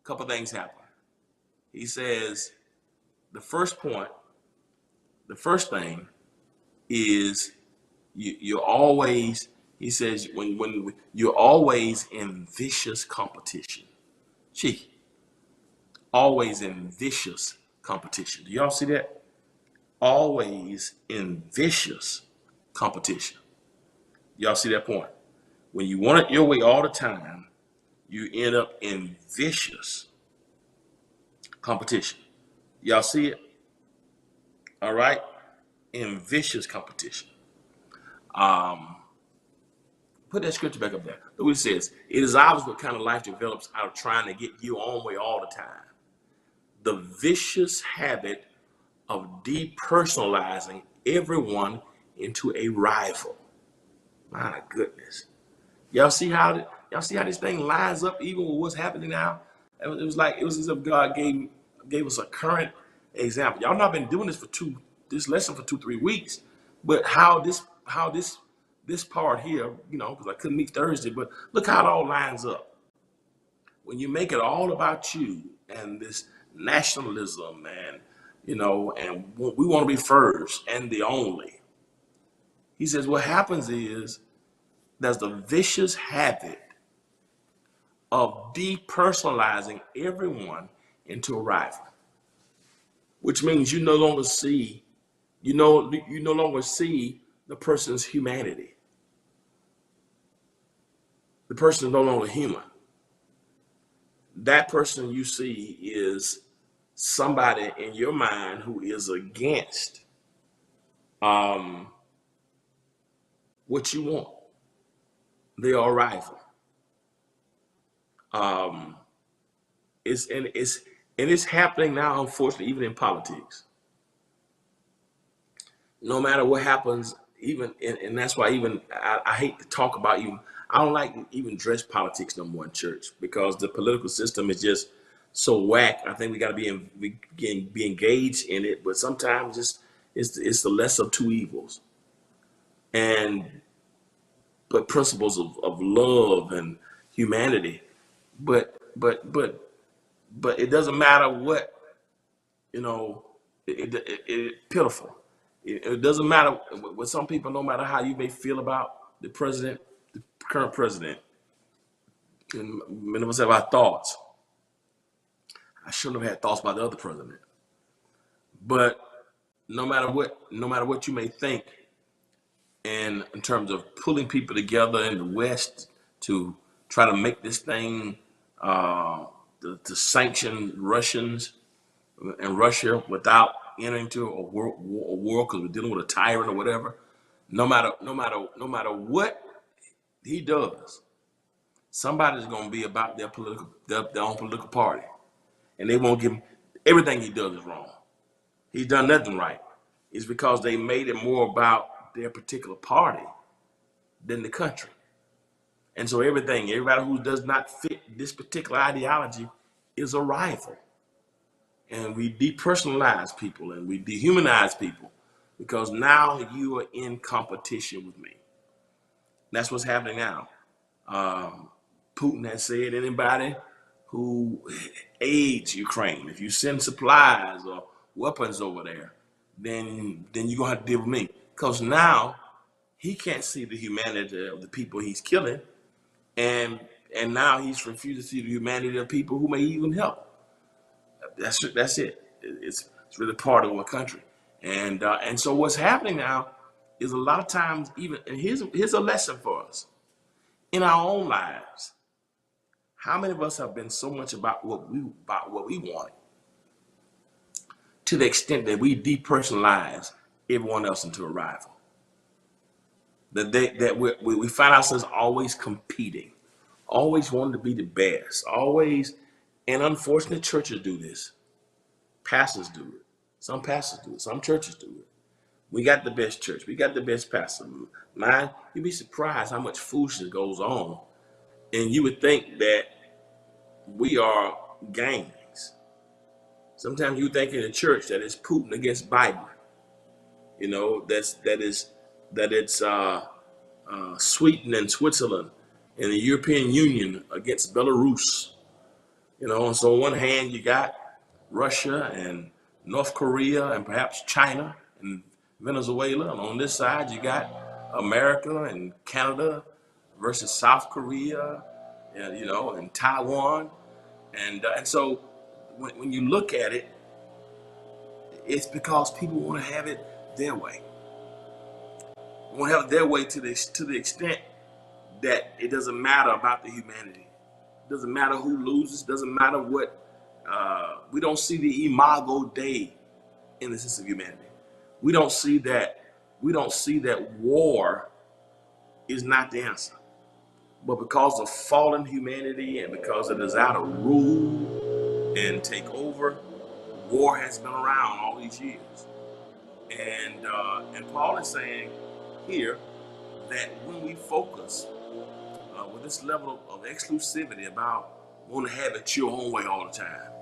A couple things happen. He says, the first thing is you're always, he says, when you're always in vicious competition. Gee, always in vicious competition. Do y'all see that? Always in vicious competition. Y'all see that point? When you want it your way all the time, you end up in vicious competition. Y'all see it? All right? In vicious competition. Put that scripture back up there. Look what it says. It is obvious what kind of life develops out of trying to get your own way all the time. The vicious habit of depersonalizing everyone into a rival. My goodness. Y'all see how this thing lines up even with what's happening now? It was as if God gave us a current example. Y'all not been doing this lesson for 2-3 weeks, but how this part here, because I couldn't meet Thursday, but look how it all lines up. When you make it all about you and this nationalism and we want to be first and the only. He says what happens is there's the vicious habit of depersonalizing everyone into a rival, which means you no longer see the person's humanity. The person is no longer human. That person you see is somebody in your mind who is against what you want. They are a rival. It's happening now, unfortunately, even in politics. No matter what happens, and that's why I hate to talk about even. I don't like even dress politics no more in church because the political system is just so whack. I think we got to be engaged in it, but sometimes it's the lesser of two evils. But principles of love and humanity, but it doesn't matter what, it pitiful. It doesn't matter with some people, no matter how you may feel about the current president, and many of us have our thoughts. I shouldn't have had thoughts about the other president. But no matter what you may think, and in terms of pulling people together in the West to try to make this thing to sanction Russians and Russia without entering into a war because we're dealing with a tyrant or whatever. No matter what he does, somebody's going to be about their own political party, and they won't give him everything he does is wrong. He's done nothing right. It's because they made it more about their particular party than the country. And so everybody who does not fit this particular ideology is a rival. And we depersonalize people and we dehumanize people because now you are in competition with me. That's what's happening now. Putin has said anybody who aids Ukraine, if you send supplies or weapons over there, then you're gonna have to deal with me. Because now he can't see the humanity of the people he's killing, and now he's refused to see the humanity of people who may even help. That's it. It's really part of our country, and so what's happening now is a lot of times and here's a lesson for us in our own lives. How many of us have been so much about what we want, to the extent that we depersonalize everyone else into a rival? That we find ourselves always competing, always wanting to be the best, always. And unfortunately, churches do this. Pastors do it. Some pastors do it. Some churches do it. We got the best church. We got the best pastor. You'd be surprised how much foolishness goes on And you would think that we are gangs. Sometimes you think in the church that it's Putin against Biden. You know, that it's Sweden and Switzerland and the European Union against Belarus. You know, and so on one hand you got Russia and North Korea and perhaps China and Venezuela, and on this side you got America and Canada versus South Korea, and you know, and Taiwan, and so when you look at it, it's because people want to have it their way. They want to have it their way to the extent that it doesn't matter about the humanity. It doesn't matter who loses. Doesn't matter what. We don't see the imago Dei in the sense of humanity. We don't see that. We don't see that war is not the answer. But because of fallen humanity and because of the desire to rule and take over, war has been around all these years. And Paul is saying here that when we focus with this level of exclusivity about wanting to have it your own way all the time,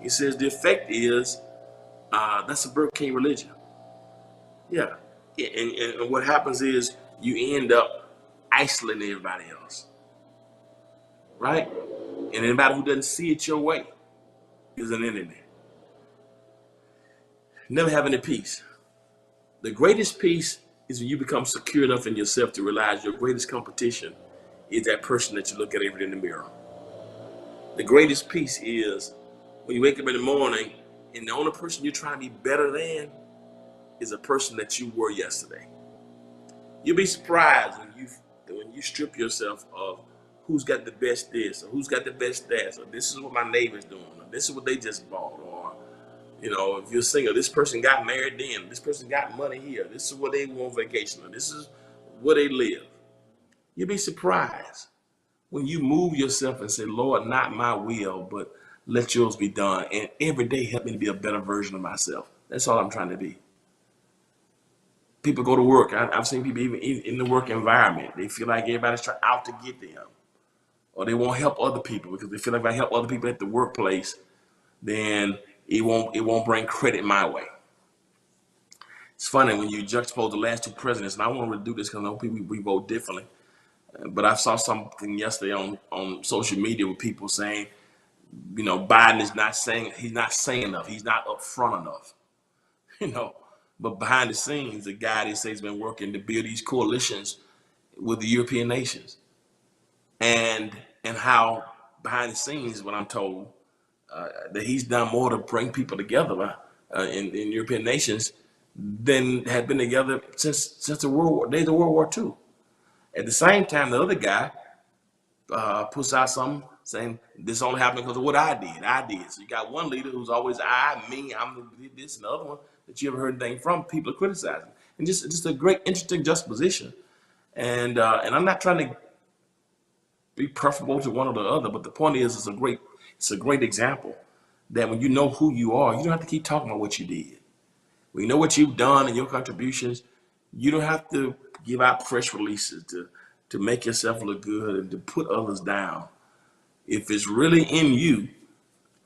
he says the effect is that's a Burger King religion. Yeah. And what happens is you end up isolating everybody else, right? And anybody who doesn't see it your way is an enemy. Never having a peace. The greatest peace is when you become secure enough in yourself to realize your greatest competition is that person that you look at every day in the mirror. The greatest peace is when you wake up in the morning and the only person you're trying to be better than is a person that you were yesterday. You'll be surprised when you strip yourself of who's got the best this or who's got the best that, or this is what my neighbor's doing, or this is what they just bought, or you know, if you're single, this person got married then, this person got money here, this is what they go on vacation, or this is where they live. You'll be surprised when you move yourself and say, Lord, not my will, but let yours be done. And every day help me to be a better version of myself. That's all I'm trying to be. People go to work. I've seen people even in the work environment. They feel like everybody's trying out to get them, or they won't help other people because they feel like if I help other people at the workplace, then it won't bring credit my way. It's funny when you juxtapose the last two presidents, and I want to do this because I know people we vote differently. But I saw something yesterday on social media with people saying, you know, Biden is not saying enough. He's not upfront enough, you know. But behind the scenes, the guy they say has been working to build these coalitions with the European nations, and how behind the scenes, what I'm told, that he's done more to bring people together in European nations than had been together since the days of World War II. At the same time, the other guy puts out something saying this only happened because of what I did. So you got one leader who's always me, I'm this, and the other one that you ever heard anything from, people are criticizing. And just a great, interesting juxtaposition. And I'm not trying to be preferable to one or the other, but the point is, it's a great example that when you know who you are, you don't have to keep talking about what you did. When you know what you've done and your contributions, you don't have to give out press releases to make yourself look good and to put others down. If it's really in you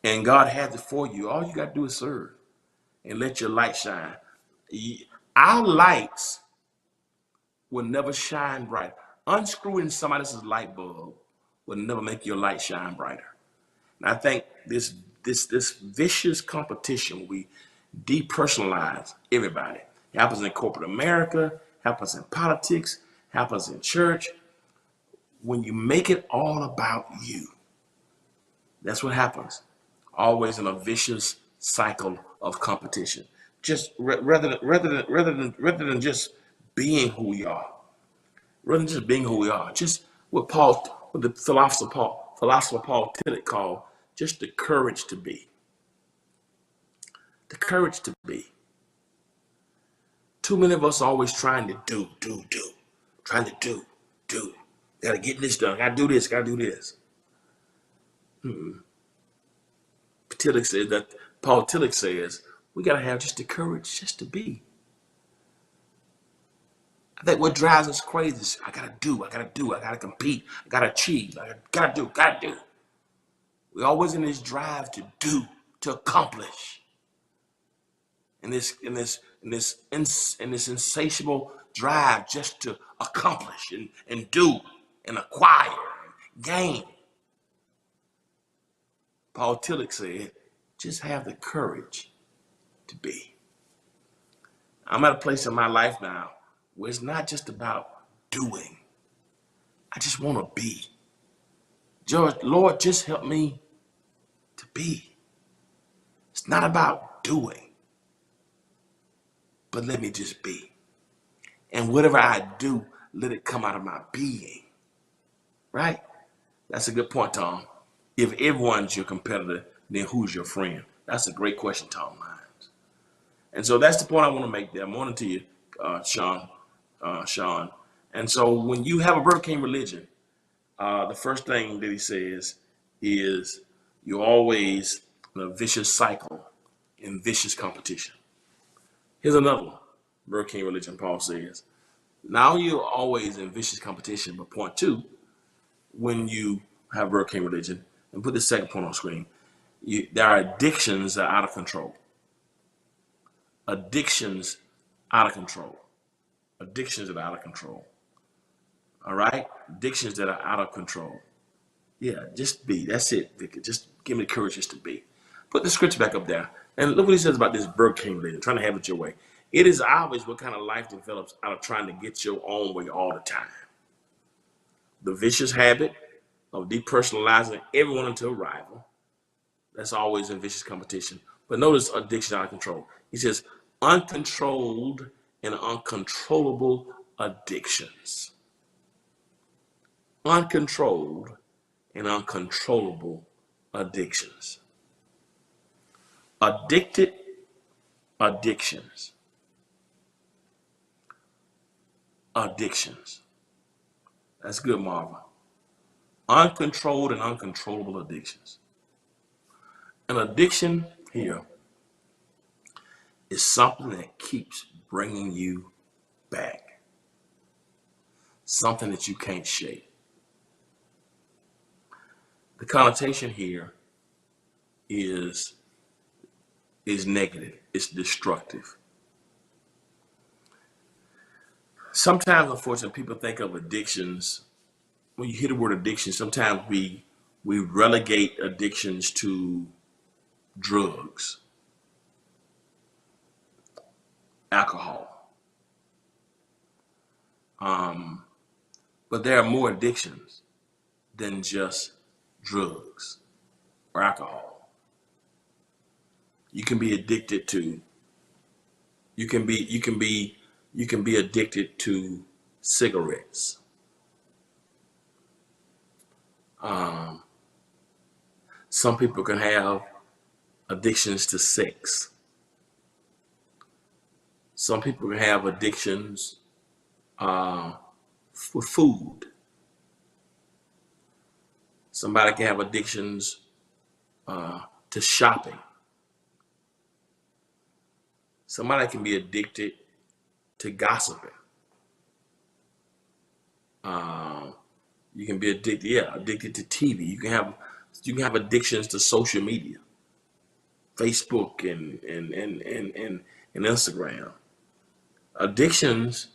and God has it for you, all you got to do is serve and let your light shine. Our lights will never shine bright. Unscrewing somebody else's light bulb will never make your light shine brighter. And I think this vicious competition, we depersonalize everybody. It happens in corporate America, happens in politics, happens in church. When you make it all about you, that's what happens. Always in a vicious cycle of competition. Just rather than just being who we are, just what the philosopher Paul Tillich called just the courage to be. The courage to be. Too many of us are always trying to do. Trying to do. Gotta get this done. Gotta do this. Paul Tillich says we gotta have just the courage just to be. I think what drives us crazy is I gotta compete, I gotta achieve, I gotta do. We're always in this drive to do, to accomplish, in this insatiable drive just to accomplish and do and acquire and gain. Paul Tillich said, just have the courage to be. I'm at a place in my life now where it's not just about doing. I just want to be. George, Lord, just help me to be. It's not about doing, but let me just be. And whatever I do, let it come out of my being. Right? That's a good point, Tom. If everyone's your competitor, then who's your friend? That's a great question, Tom Lyons. And so that's the point I want to make there. Morning to you, Sean. And so when you have a Burger King religion, the first thing that he says is you're always in a vicious cycle in vicious competition. Here's another one. Burger King religion, Paul says. Now you're always in vicious competition, but point two, when you have Burger King religion, and put the second point on the screen, there are addictions that are out of control. Addictions out of control. Addictions that are out of control. All right? Addictions that are out of control. Yeah, just be. That's it, Vicky. Just give me the courage just to be. Put the scripture back up there. And look what he says about this Burger King religion, trying to have it your way. It is obvious what kind of life develops out of trying to get your own way all the time. The vicious habit of depersonalizing everyone into a rival. That's always in vicious competition. But notice addiction out of control. He says uncontrolled and uncontrollable addictions. Uncontrolled and uncontrollable addictions. Addicted addictions. Addictions. That's good, Marva. Uncontrolled and uncontrollable addictions. An addiction here is something that keeps bringing you back. Something that you can't shake. The connotation here is negative. It's destructive. Sometimes, unfortunately, people think of addictions. When you hear the word addiction, sometimes we relegate addictions to drugs, alcohol. But there are more addictions than just drugs or alcohol. You can be addicted to. You can be addicted to cigarettes. Some people can have addictions to sex. Some people can have addictions for food. Somebody can have addictions to shopping. Somebody can be addicted to gossiping. You can be addicted to TV. You can have addictions to social media, Facebook and Instagram. Addictions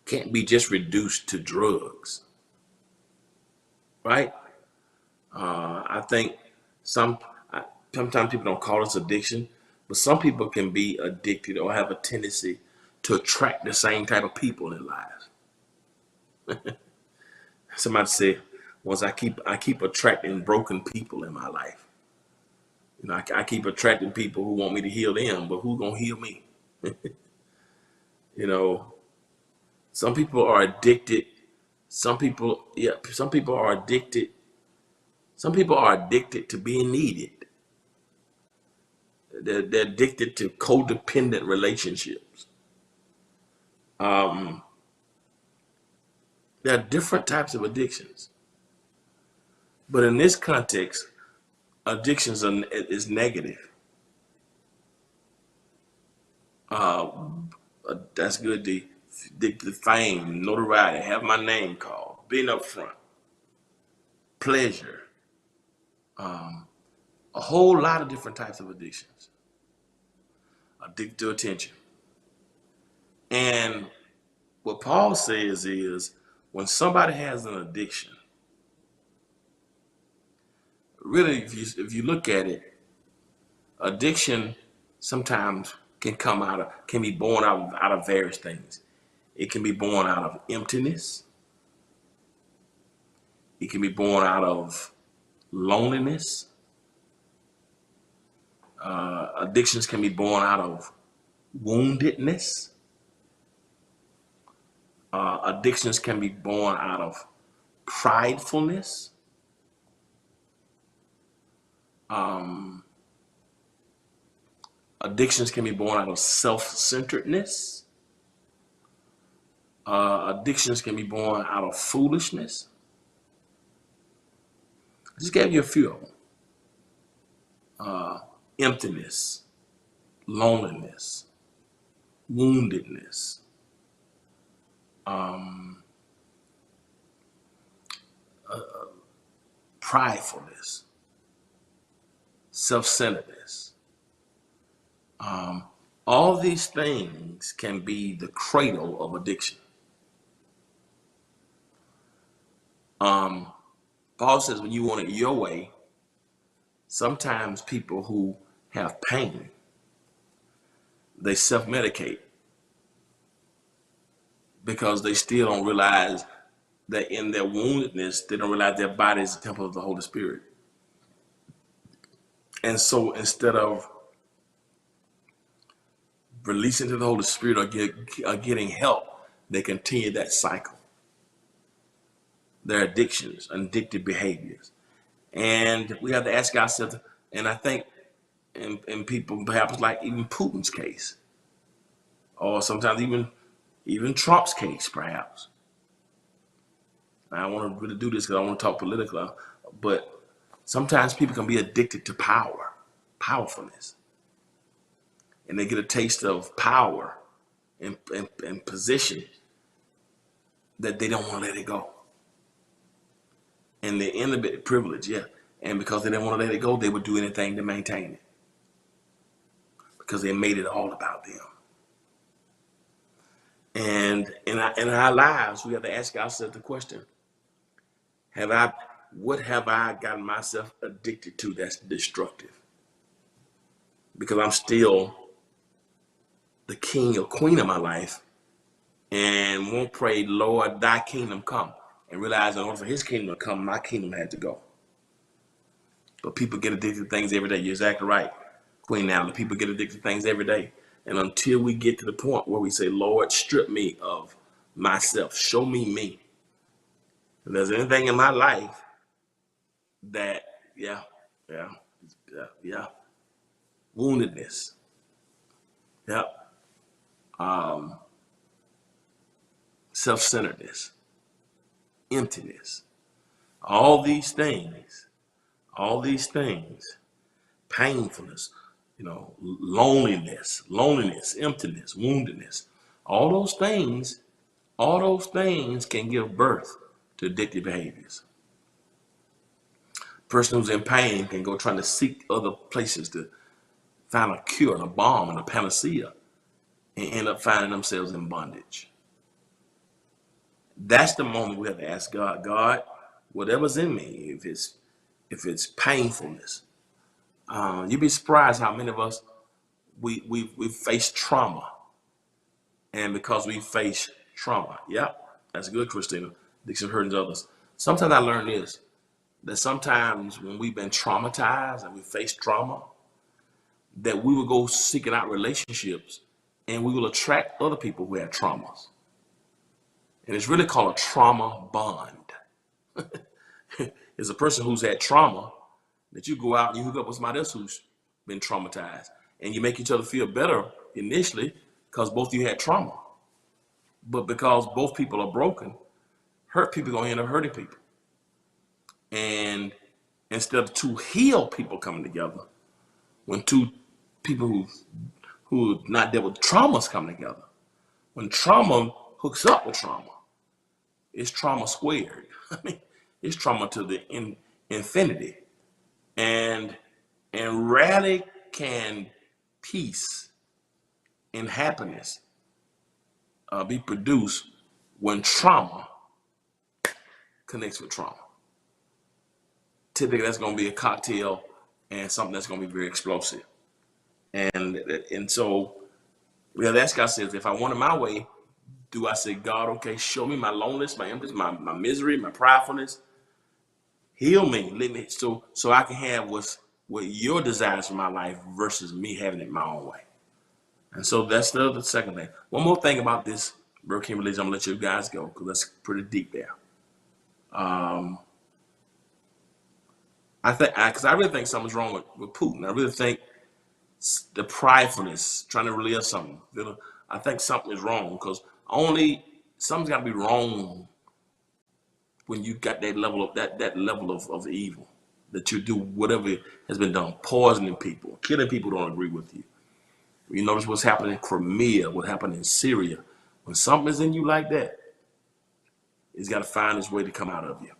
can't be just reduced to drugs, right? I think sometimes people don't call this addiction, but some people can be addicted or have a tendency to attract the same type of people in lives. Somebody said, once I keep attracting broken people in my life. You know, I keep attracting people who want me to heal them, but who's gonna heal me? You know, some people are addicted. Some people are addicted. Some people are addicted to being needed. They're addicted to codependent relationships. There are different types of addictions. But in this context, addictions is negative. That's good, D. addicted to fame, notoriety, have my name called, being up front, pleasure, a whole lot of different types of addictions. Addicted to attention. And what Paul says is when somebody has an addiction, really, if you look at it, addiction sometimes can be born out of various things. It can be born out of emptiness. It can be born out of loneliness. Addictions can be born out of woundedness. Addictions can be born out of pridefulness. Addictions can be born out of self-centeredness. Addictions can be born out of foolishness. I just gave you a few of them. Emptiness, loneliness, woundedness, pridefulness, self-centeredness. All these things can be the cradle of addiction. Paul says when you want it your way, sometimes people who have pain, they self-medicate because they still don't realize that in their woundedness, they don't realize their body is the temple of the Holy Spirit. And so instead of releasing to the Holy Spirit or getting help, they continue that cycle. Their addictions, addictive behaviors. And we have to ask ourselves, and I think in people perhaps like even Putin's case, or sometimes even Trump's case, perhaps. I don't want to really do this because I want to talk politically, but sometimes people can be addicted to powerfulness. And they get a taste of power and position that they don't want to let it go. And they're in a bit of privilege, yeah. And because they didn't want to let it go, they would do anything to maintain it. Because they made it all about them. And in our lives, we have to ask ourselves the question, what have I gotten myself addicted to that's destructive? Because I'm still the king or queen of my life and won't pray, Lord, thy kingdom come. And realize in order for his kingdom to come, my kingdom had to go. But people get addicted to things every day. You're exactly right, Queen Natalie. People get addicted to things every day. And until we get to the point where we say, Lord, strip me of myself, show me me. If there's anything in my life that, woundedness, self-centeredness, emptiness, all these things, painfulness, loneliness, emptiness, woundedness, all those things can give birth to addictive behaviors. A person who's in pain can go trying to seek other places to find a cure and a balm and a panacea and end up finding themselves in bondage. That's the moment we have to ask God, whatever's in me, if it's painfulness. You'd be surprised how many of us, we face trauma. And because we face trauma, that's good, Christina, Dixon Hurt and others. Sometimes I learned this, that sometimes when we've been traumatized and we face trauma, that we will go seeking out relationships and we will attract other people who have traumas. And it's really called a trauma bond. It's a person who's had trauma that you go out and you hook up with somebody else who's been traumatized. And you make each other feel better initially because both of you had trauma. But because both people are broken, hurt people are going to end up hurting people. And instead of two healed people coming together, when two people who not dealt with traumas come together, when trauma hooks up with trauma. It's trauma squared. I mean, it's trauma to the infinity. And rarely can peace and happiness be produced when trauma connects with trauma. Typically, that's going to be a cocktail and something that's going to be very explosive. And so we have to ask ourselves, if I want it my way, do I say, God, okay, show me my loneliness, my emptiness, my misery, my pridefulness, heal me, let me, so I can have what your desires for my life versus me having it my own way. And so that's the second thing. One more thing about this Burger King religion, I'm gonna let you guys go because that's pretty deep there. Because I really think something's wrong with Putin. I really think the pridefulness, trying to relive something. I think something is wrong because something's got to be wrong when you got that level of that level of evil, that you do whatever has been done, poisoning people, killing people who don't agree with you. You notice what's happening in Crimea, what happened in Syria. When something's in you like that, it's got to find its way to come out of you.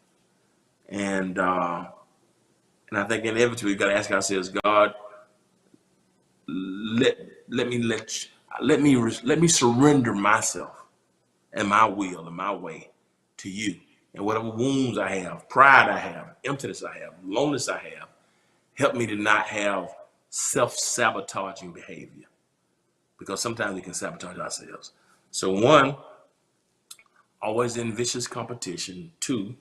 And I think inevitably we've got to ask ourselves, God, let me surrender myself and my will and my way to you. And whatever wounds I have, pride I have, emptiness I have, loneliness I have, help me to not have self-sabotaging behavior. Because sometimes we can sabotage ourselves. So 1, always in vicious competition. 2,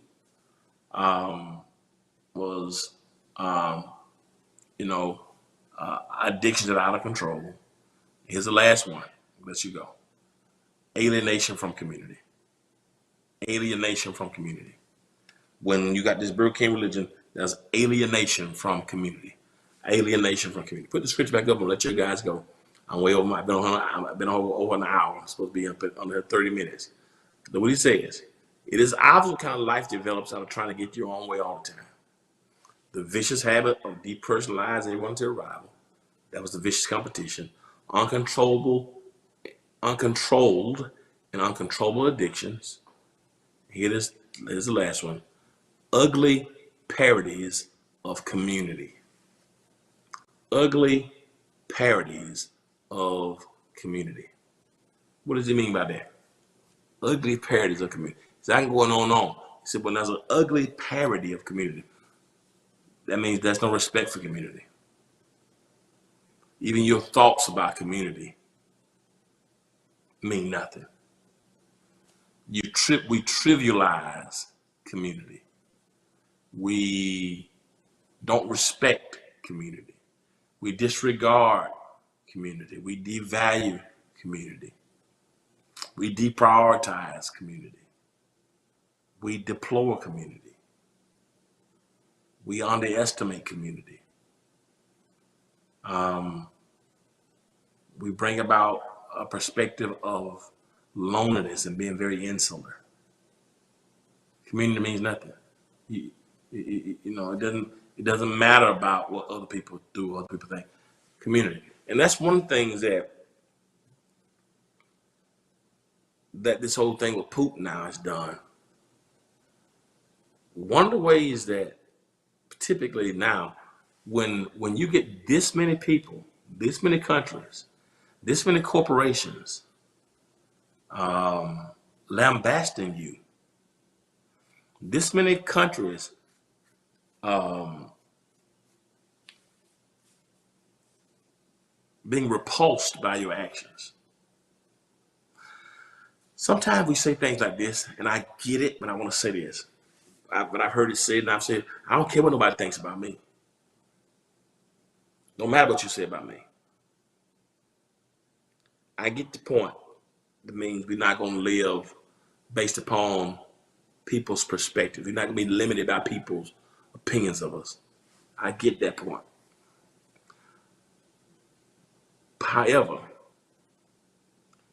was, addictions that are out of control. Here's the last one. Let you go. Alienation from community. Alienation from community. When you got this Burger King religion, there's alienation from community. Alienation from community. Put the scripture back up and let your guys go. I'm way over. I've been over an hour. I'm supposed to be up under 30 minutes. Look what he says. It is obvious what kind of life develops out of trying to get your own way all the time. The vicious habit of depersonalizing everyone to a rival. That was the vicious competition. Uncontrolled and uncontrollable addictions. Here's the last one. Ugly parodies of community. Ugly parodies of community. What does he mean by that? Ugly parodies of community. So I can go on. He said, when there's an ugly parody of community, that means there's no respect for community. Even your thoughts about community mean nothing. We trivialize community. We don't respect community. We disregard community. We devalue community. We deprioritize community. We deplore community. We underestimate community. We bring about a perspective of loneliness and being very insular. Community means nothing. It doesn't matter about what other people do, what other people think. Community. And that's one thing that this whole thing with Putin now has done. One of the ways that typically now, when you get this many people, this many countries, this many corporations lambasting you, this many countries being repulsed by your actions. Sometimes we say things like this, and I get it, but I want to say this. But I've heard it said, and I've said, I don't care what nobody thinks about me. No matter what you say about me. I get the point. That means we're not going to live based upon people's perspective. We're not going to be limited by people's opinions of us. I get that point. However,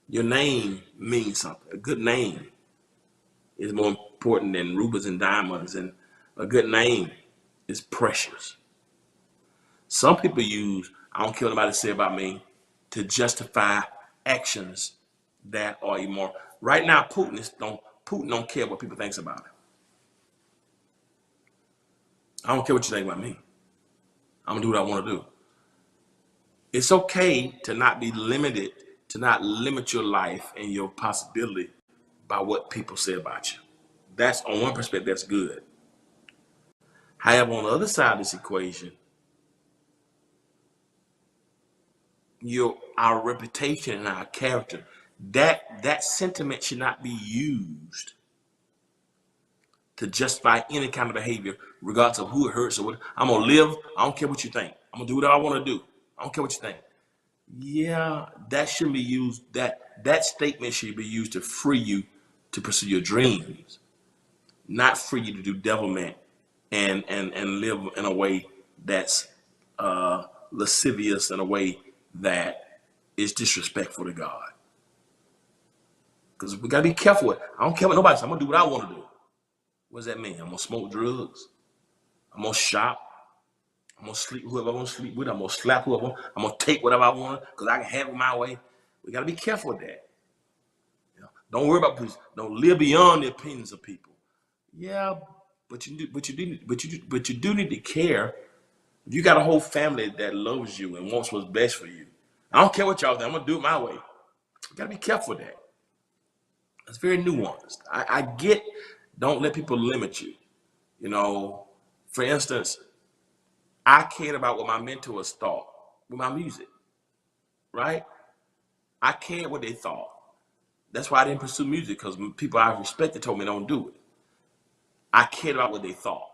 your name means something. A good name is more important than rubies and diamonds, and a good name is precious. Some people use, I don't care what nobody say about me, to justify actions that are immoral. Right now, Putin don't care what people think about him. I don't care what you think about me. I'm gonna do what I want to do. It's okay to not be limited, to not limit your life and your possibility by what people say about you. That's on one perspective, that's good. However, on the other side of this equation, our reputation and our character, that sentiment should not be used to justify any kind of behavior, regardless of who it hurts or what. I'm gonna live. I don't care what you think. I'm gonna do what I want to do. I don't care what you think. Yeah, that shouldn't be used. That statement should be used to free you to pursue your dreams, not free you to do devilment and live in a way that's lascivious, in a way that is disrespectful to God. Because we gotta be careful with. I don't care what nobody says. I'm gonna do what I want to do. What does that mean? I'm gonna smoke drugs. I'm gonna shop. I'm gonna sleep with whoever I want to sleep with. I'm gonna slap whoever I want. I'm gonna take whatever I want because I can have it my way. We gotta be careful with that. You know, don't worry about people. Don't live beyond the opinions of people. Yeah, but you do need to care. If you got a whole family that loves you and wants what's best for you, I don't care what y'all think. I'm gonna do it my way. You gotta be careful with that. It's very nuanced. I get. Don't let people limit you. You know, for instance, I cared about what my mentors thought with my music, right? I cared what they thought. That's why I didn't pursue music, because people I respected told me don't do it. I cared about what they thought.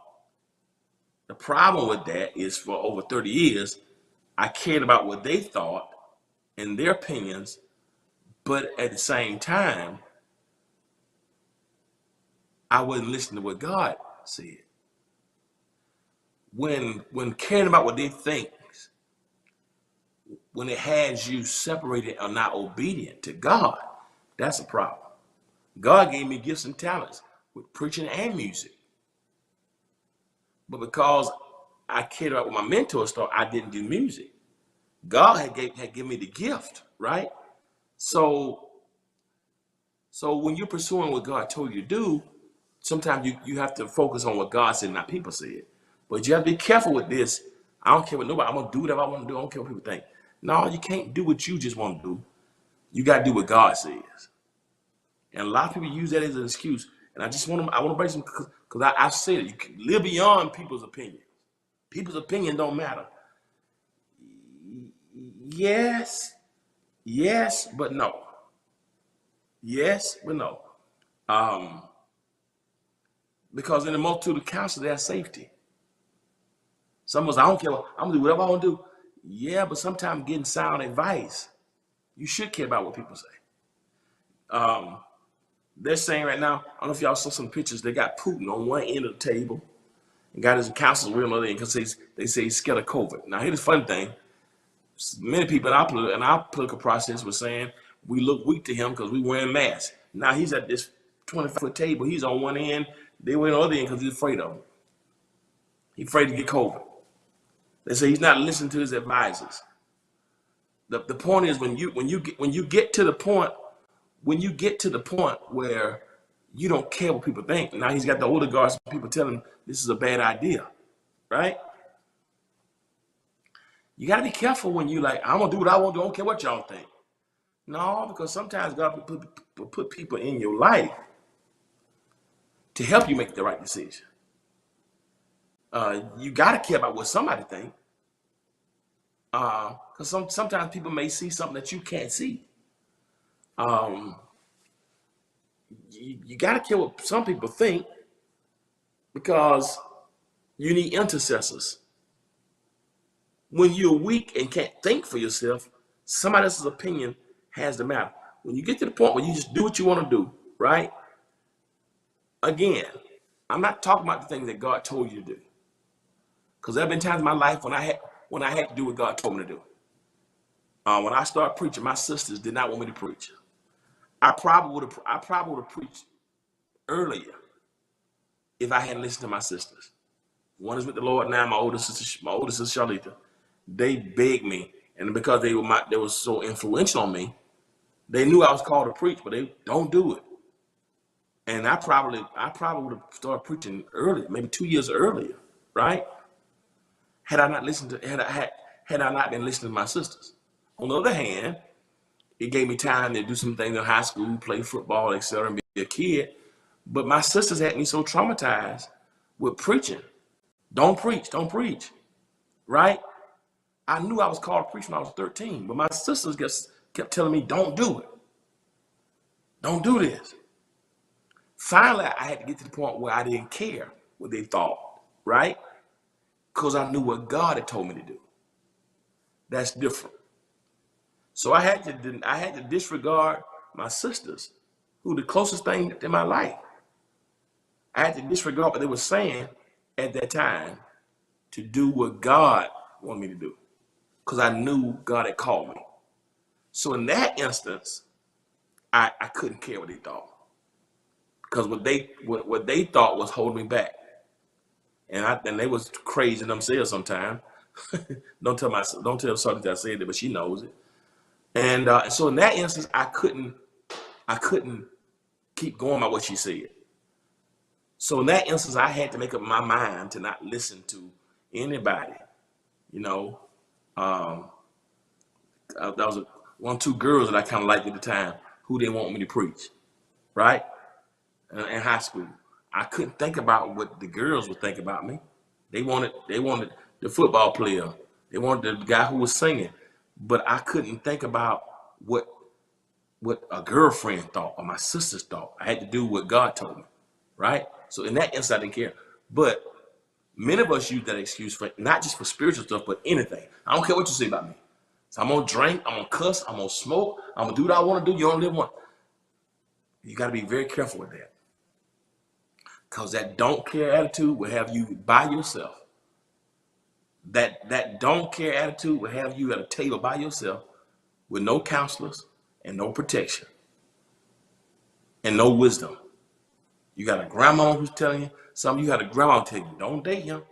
The problem with that is for over 30 years, I cared about what they thought and their opinions, but at the same time, I wasn't listening to what God said. When caring about what they think, when it has you separated or not obedient to God, that's a problem. God gave me gifts and talents with preaching and music. But because I cared about what my mentors thought, I didn't do music. God had given me the gift, right? So when you're pursuing what God told you to do, sometimes you have to focus on what God said, not people said. But you have to be careful with this. I don't care what nobody, I'm gonna do whatever I want to do. I don't care what people think. No, you can't do what you just want to do. You got to do what God says. And a lot of people use that as an excuse. And I want to break some, because I've said it. You can live beyond people's opinion. People's opinion don't matter. Yes, but no. Yes, but no. Because in the multitude of counsel, there's safety. Some of us, I don't care. I'm gonna do whatever I want to do. Yeah, but sometimes getting sound advice, you should care about what people say. They're saying right now, I don't know if y'all saw some pictures, they got Putin on one end of the table and got his counselors on the other end because they say he's scared of COVID. Now, here's the fun thing. Many people in our political process were saying we look weak to him because we wearing masks. Now he's at this 25-foot table. He's on one end. They were on the other end because he's afraid of him. He's afraid to get COVID. They say he's not listening to his advisors. The point is when you get to the point where you don't care what people think. Now he's got the older guards, people telling him this is a bad idea, right? You got to be careful when you like, I'm gonna do what I want to do. I don't care what y'all think. No, because sometimes God will put people in your life to help you make the right decision. You got to care about what somebody thinks. Because sometimes people may see something that you can't see. You got to care what some people think, because you need intercessors. When you're weak and can't think for yourself, somebody else's opinion has to matter. When you get to the point where you just do what you want to do, right? Again, I'm not talking about the things that God told you to do, because there have been times in my life when I had to do what God told me to do. When I started preaching, my sisters did not want me to preach. I probably would have preached earlier if I hadn't listened to my sisters. One is with the Lord now. My older sister Charlita. They begged me, and because they were so influential on me, They knew I was called to preach, but they don't do it. And I probably would have started preaching early, maybe 2 years earlier, right? Had I not listened to had I not been listening to my sisters. On the other hand, it gave me time to do some things in high school, play football, etc., and be a kid. But my sisters had me so traumatized with preaching. Don't preach, don't preach, right? I knew I was called to preach when I was 13, but my sisters just kept telling me, don't do it. Don't do this. Finally, I had to get to the point where I didn't care what they thought, right? Because I knew what God had told me to do. That's different. So I had to disregard my sisters, who were the closest thing in my life. I had to disregard what they were saying at that time to do what God wanted me to do, because I knew God had called me. So in that instance, I couldn't care what they thought, because what they thought was holding me back, and they was crazy themselves sometimes. Don't tell Shawty that I said it, but she knows it. And so in that instance, I couldn't keep going by what she said. So in that instance, I had to make up my mind to not listen to anybody. You know, that was one or two girls that I kind of liked at the time who didn't want me to preach, right? In high school, I couldn't think about what the girls would think about me. They wanted the football player. They wanted the guy who was singing, but I couldn't think about what a girlfriend thought or my sisters thought. I had to do what God told me, right? So in that instance, I didn't care. But many of us use that excuse for not just for spiritual stuff, but anything. I don't care what you say about me. So I'm gonna drink, I'm gonna cuss, I'm gonna smoke, I'm gonna do what I want to do. You only live once. You got to be very careful with that, because that don't care attitude will have you by yourself. That don't care attitude will have you at a table by yourself with no counselors and no protection and no wisdom. You got a grandma who's telling you something. You got a grandma telling you, don't date him.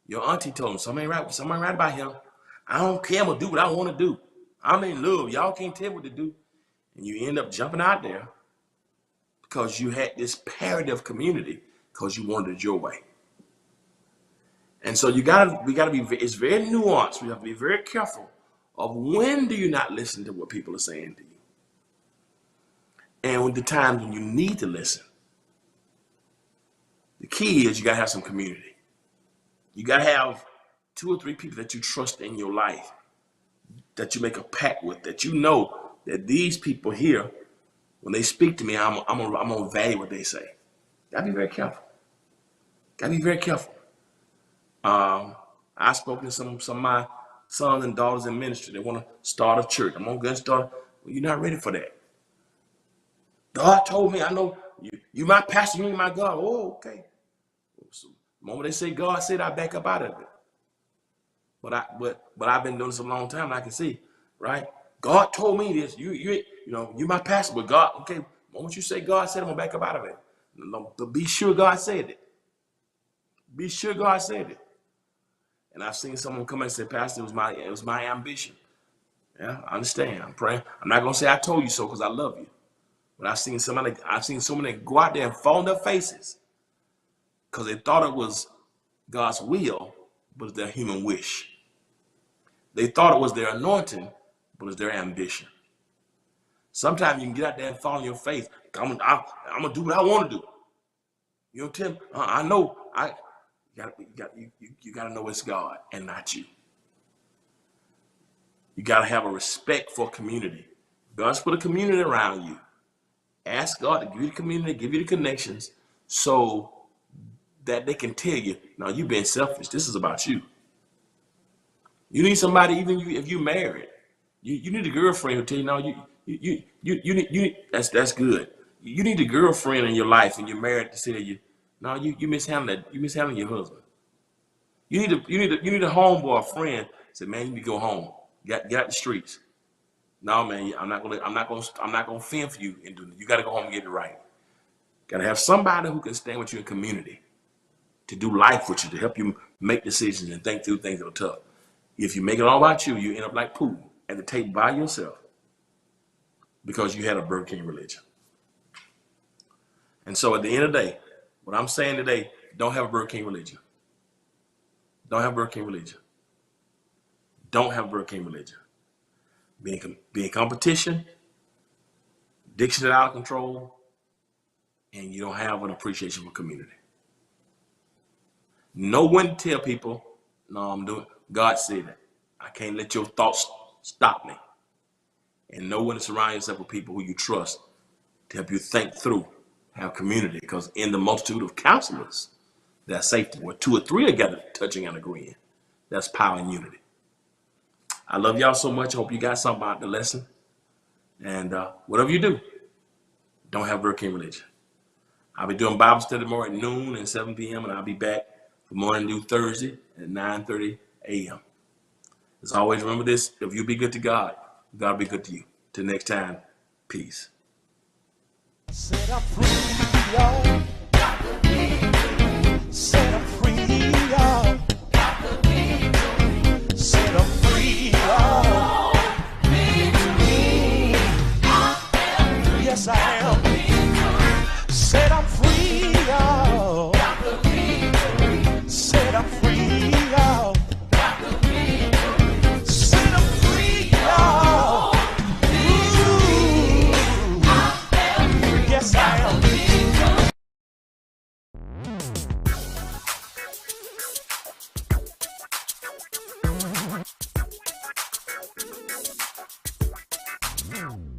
Your auntie told him something ain't right about him. I don't care. I'm gonna do what I want to do. I'm in love. Y'all can't tell me what to do. And you end up jumping out there because you had this parody of community because you wanted it your way. And so we gotta be, it's very nuanced. We have to be very careful of when do you not listen to what people are saying to you. And when the times when you need to listen. The key is you gotta have some community. You gotta have 2 or 3 people that you trust in your life, that you make a pact with, that you know that these people here, when they speak to me, I'm gonna value what they say. Gotta be very careful. Gotta be very careful. I've spoken to some of my sons and daughters in ministry. They want to start a church. I'm gonna go and start. Well, you're not ready for that. God told me, I know you my pastor, you ain't my God. Oh, okay. So the moment they say God said, I back up out of it. But I've been doing this a long time, and I can see, right? God told me this. You my pastor, but God, okay. The moment you say God said, I'm gonna back up out of it. But be sure God said it. Be sure God said it. And I've seen someone come and say, Pastor, it was my ambition. Yeah, I understand. I'm praying. I'm not gonna say I told you so because I love you. But I've seen someone that go out there and fall on their faces because they thought it was God's will, but it's their human wish. They thought it was their anointing, but it's their ambition. Sometimes you can get out there and fall on your face. I'm gonna do what I want to do. You know, Tim, I know. You gotta know it's God and not you. You gotta have a respect for community. God's put a community around you. Ask God to give you the community, give you the connections, so that they can tell you, no, you've been selfish. This is about you. You need somebody, even if you're married. You need a girlfriend who tell you, no, you need that's good. You need a girlfriend in your life and you're married to tell you, no, you mishandling that. You mishandling your husband. You need a homeboy, a friend. Say, man, you need to go home. Get out the streets. No, man, I'm not gonna fend for you and do it. You got to go home and get it right. Got to have somebody who can stand with you in community, to do life with you, to help you make decisions and think through things that are tough. If you make it all about you, you end up like Putin at the table by yourself. because you had a Burger King religion. And so at the end of the day, what I'm saying today, don't have a Burger King religion. Don't have a Burger King religion. Don't have a Burger King religion. Be in competition, addiction is out of control, and you don't have an appreciation for community. Know when to tell people, no, I'm doing, God said it. I can't let your thoughts stop me. And know when to surround yourself with people who you trust to help you think through, have community. Because in the multitude of counselors, there's safety. Where 2 or 3 are gathered, touching and agreeing. That's power and unity. I love y'all so much. I hope you got something out of the lesson. And whatever you do, don't have Burger King religion. I'll be doing Bible study tomorrow at noon and 7 p.m. And I'll be back for morning due Thursday at 9:30 a.m. As always, remember this: if you be good to God, God will be good to you. Till next time, peace. Set up free, y'all. Set up free, y'all. Set up free, y'all. Yes, I am. Set up free, y'all. Set up free, y'all. Set up free, y'all. Ooh. Yes, I am. Yeah.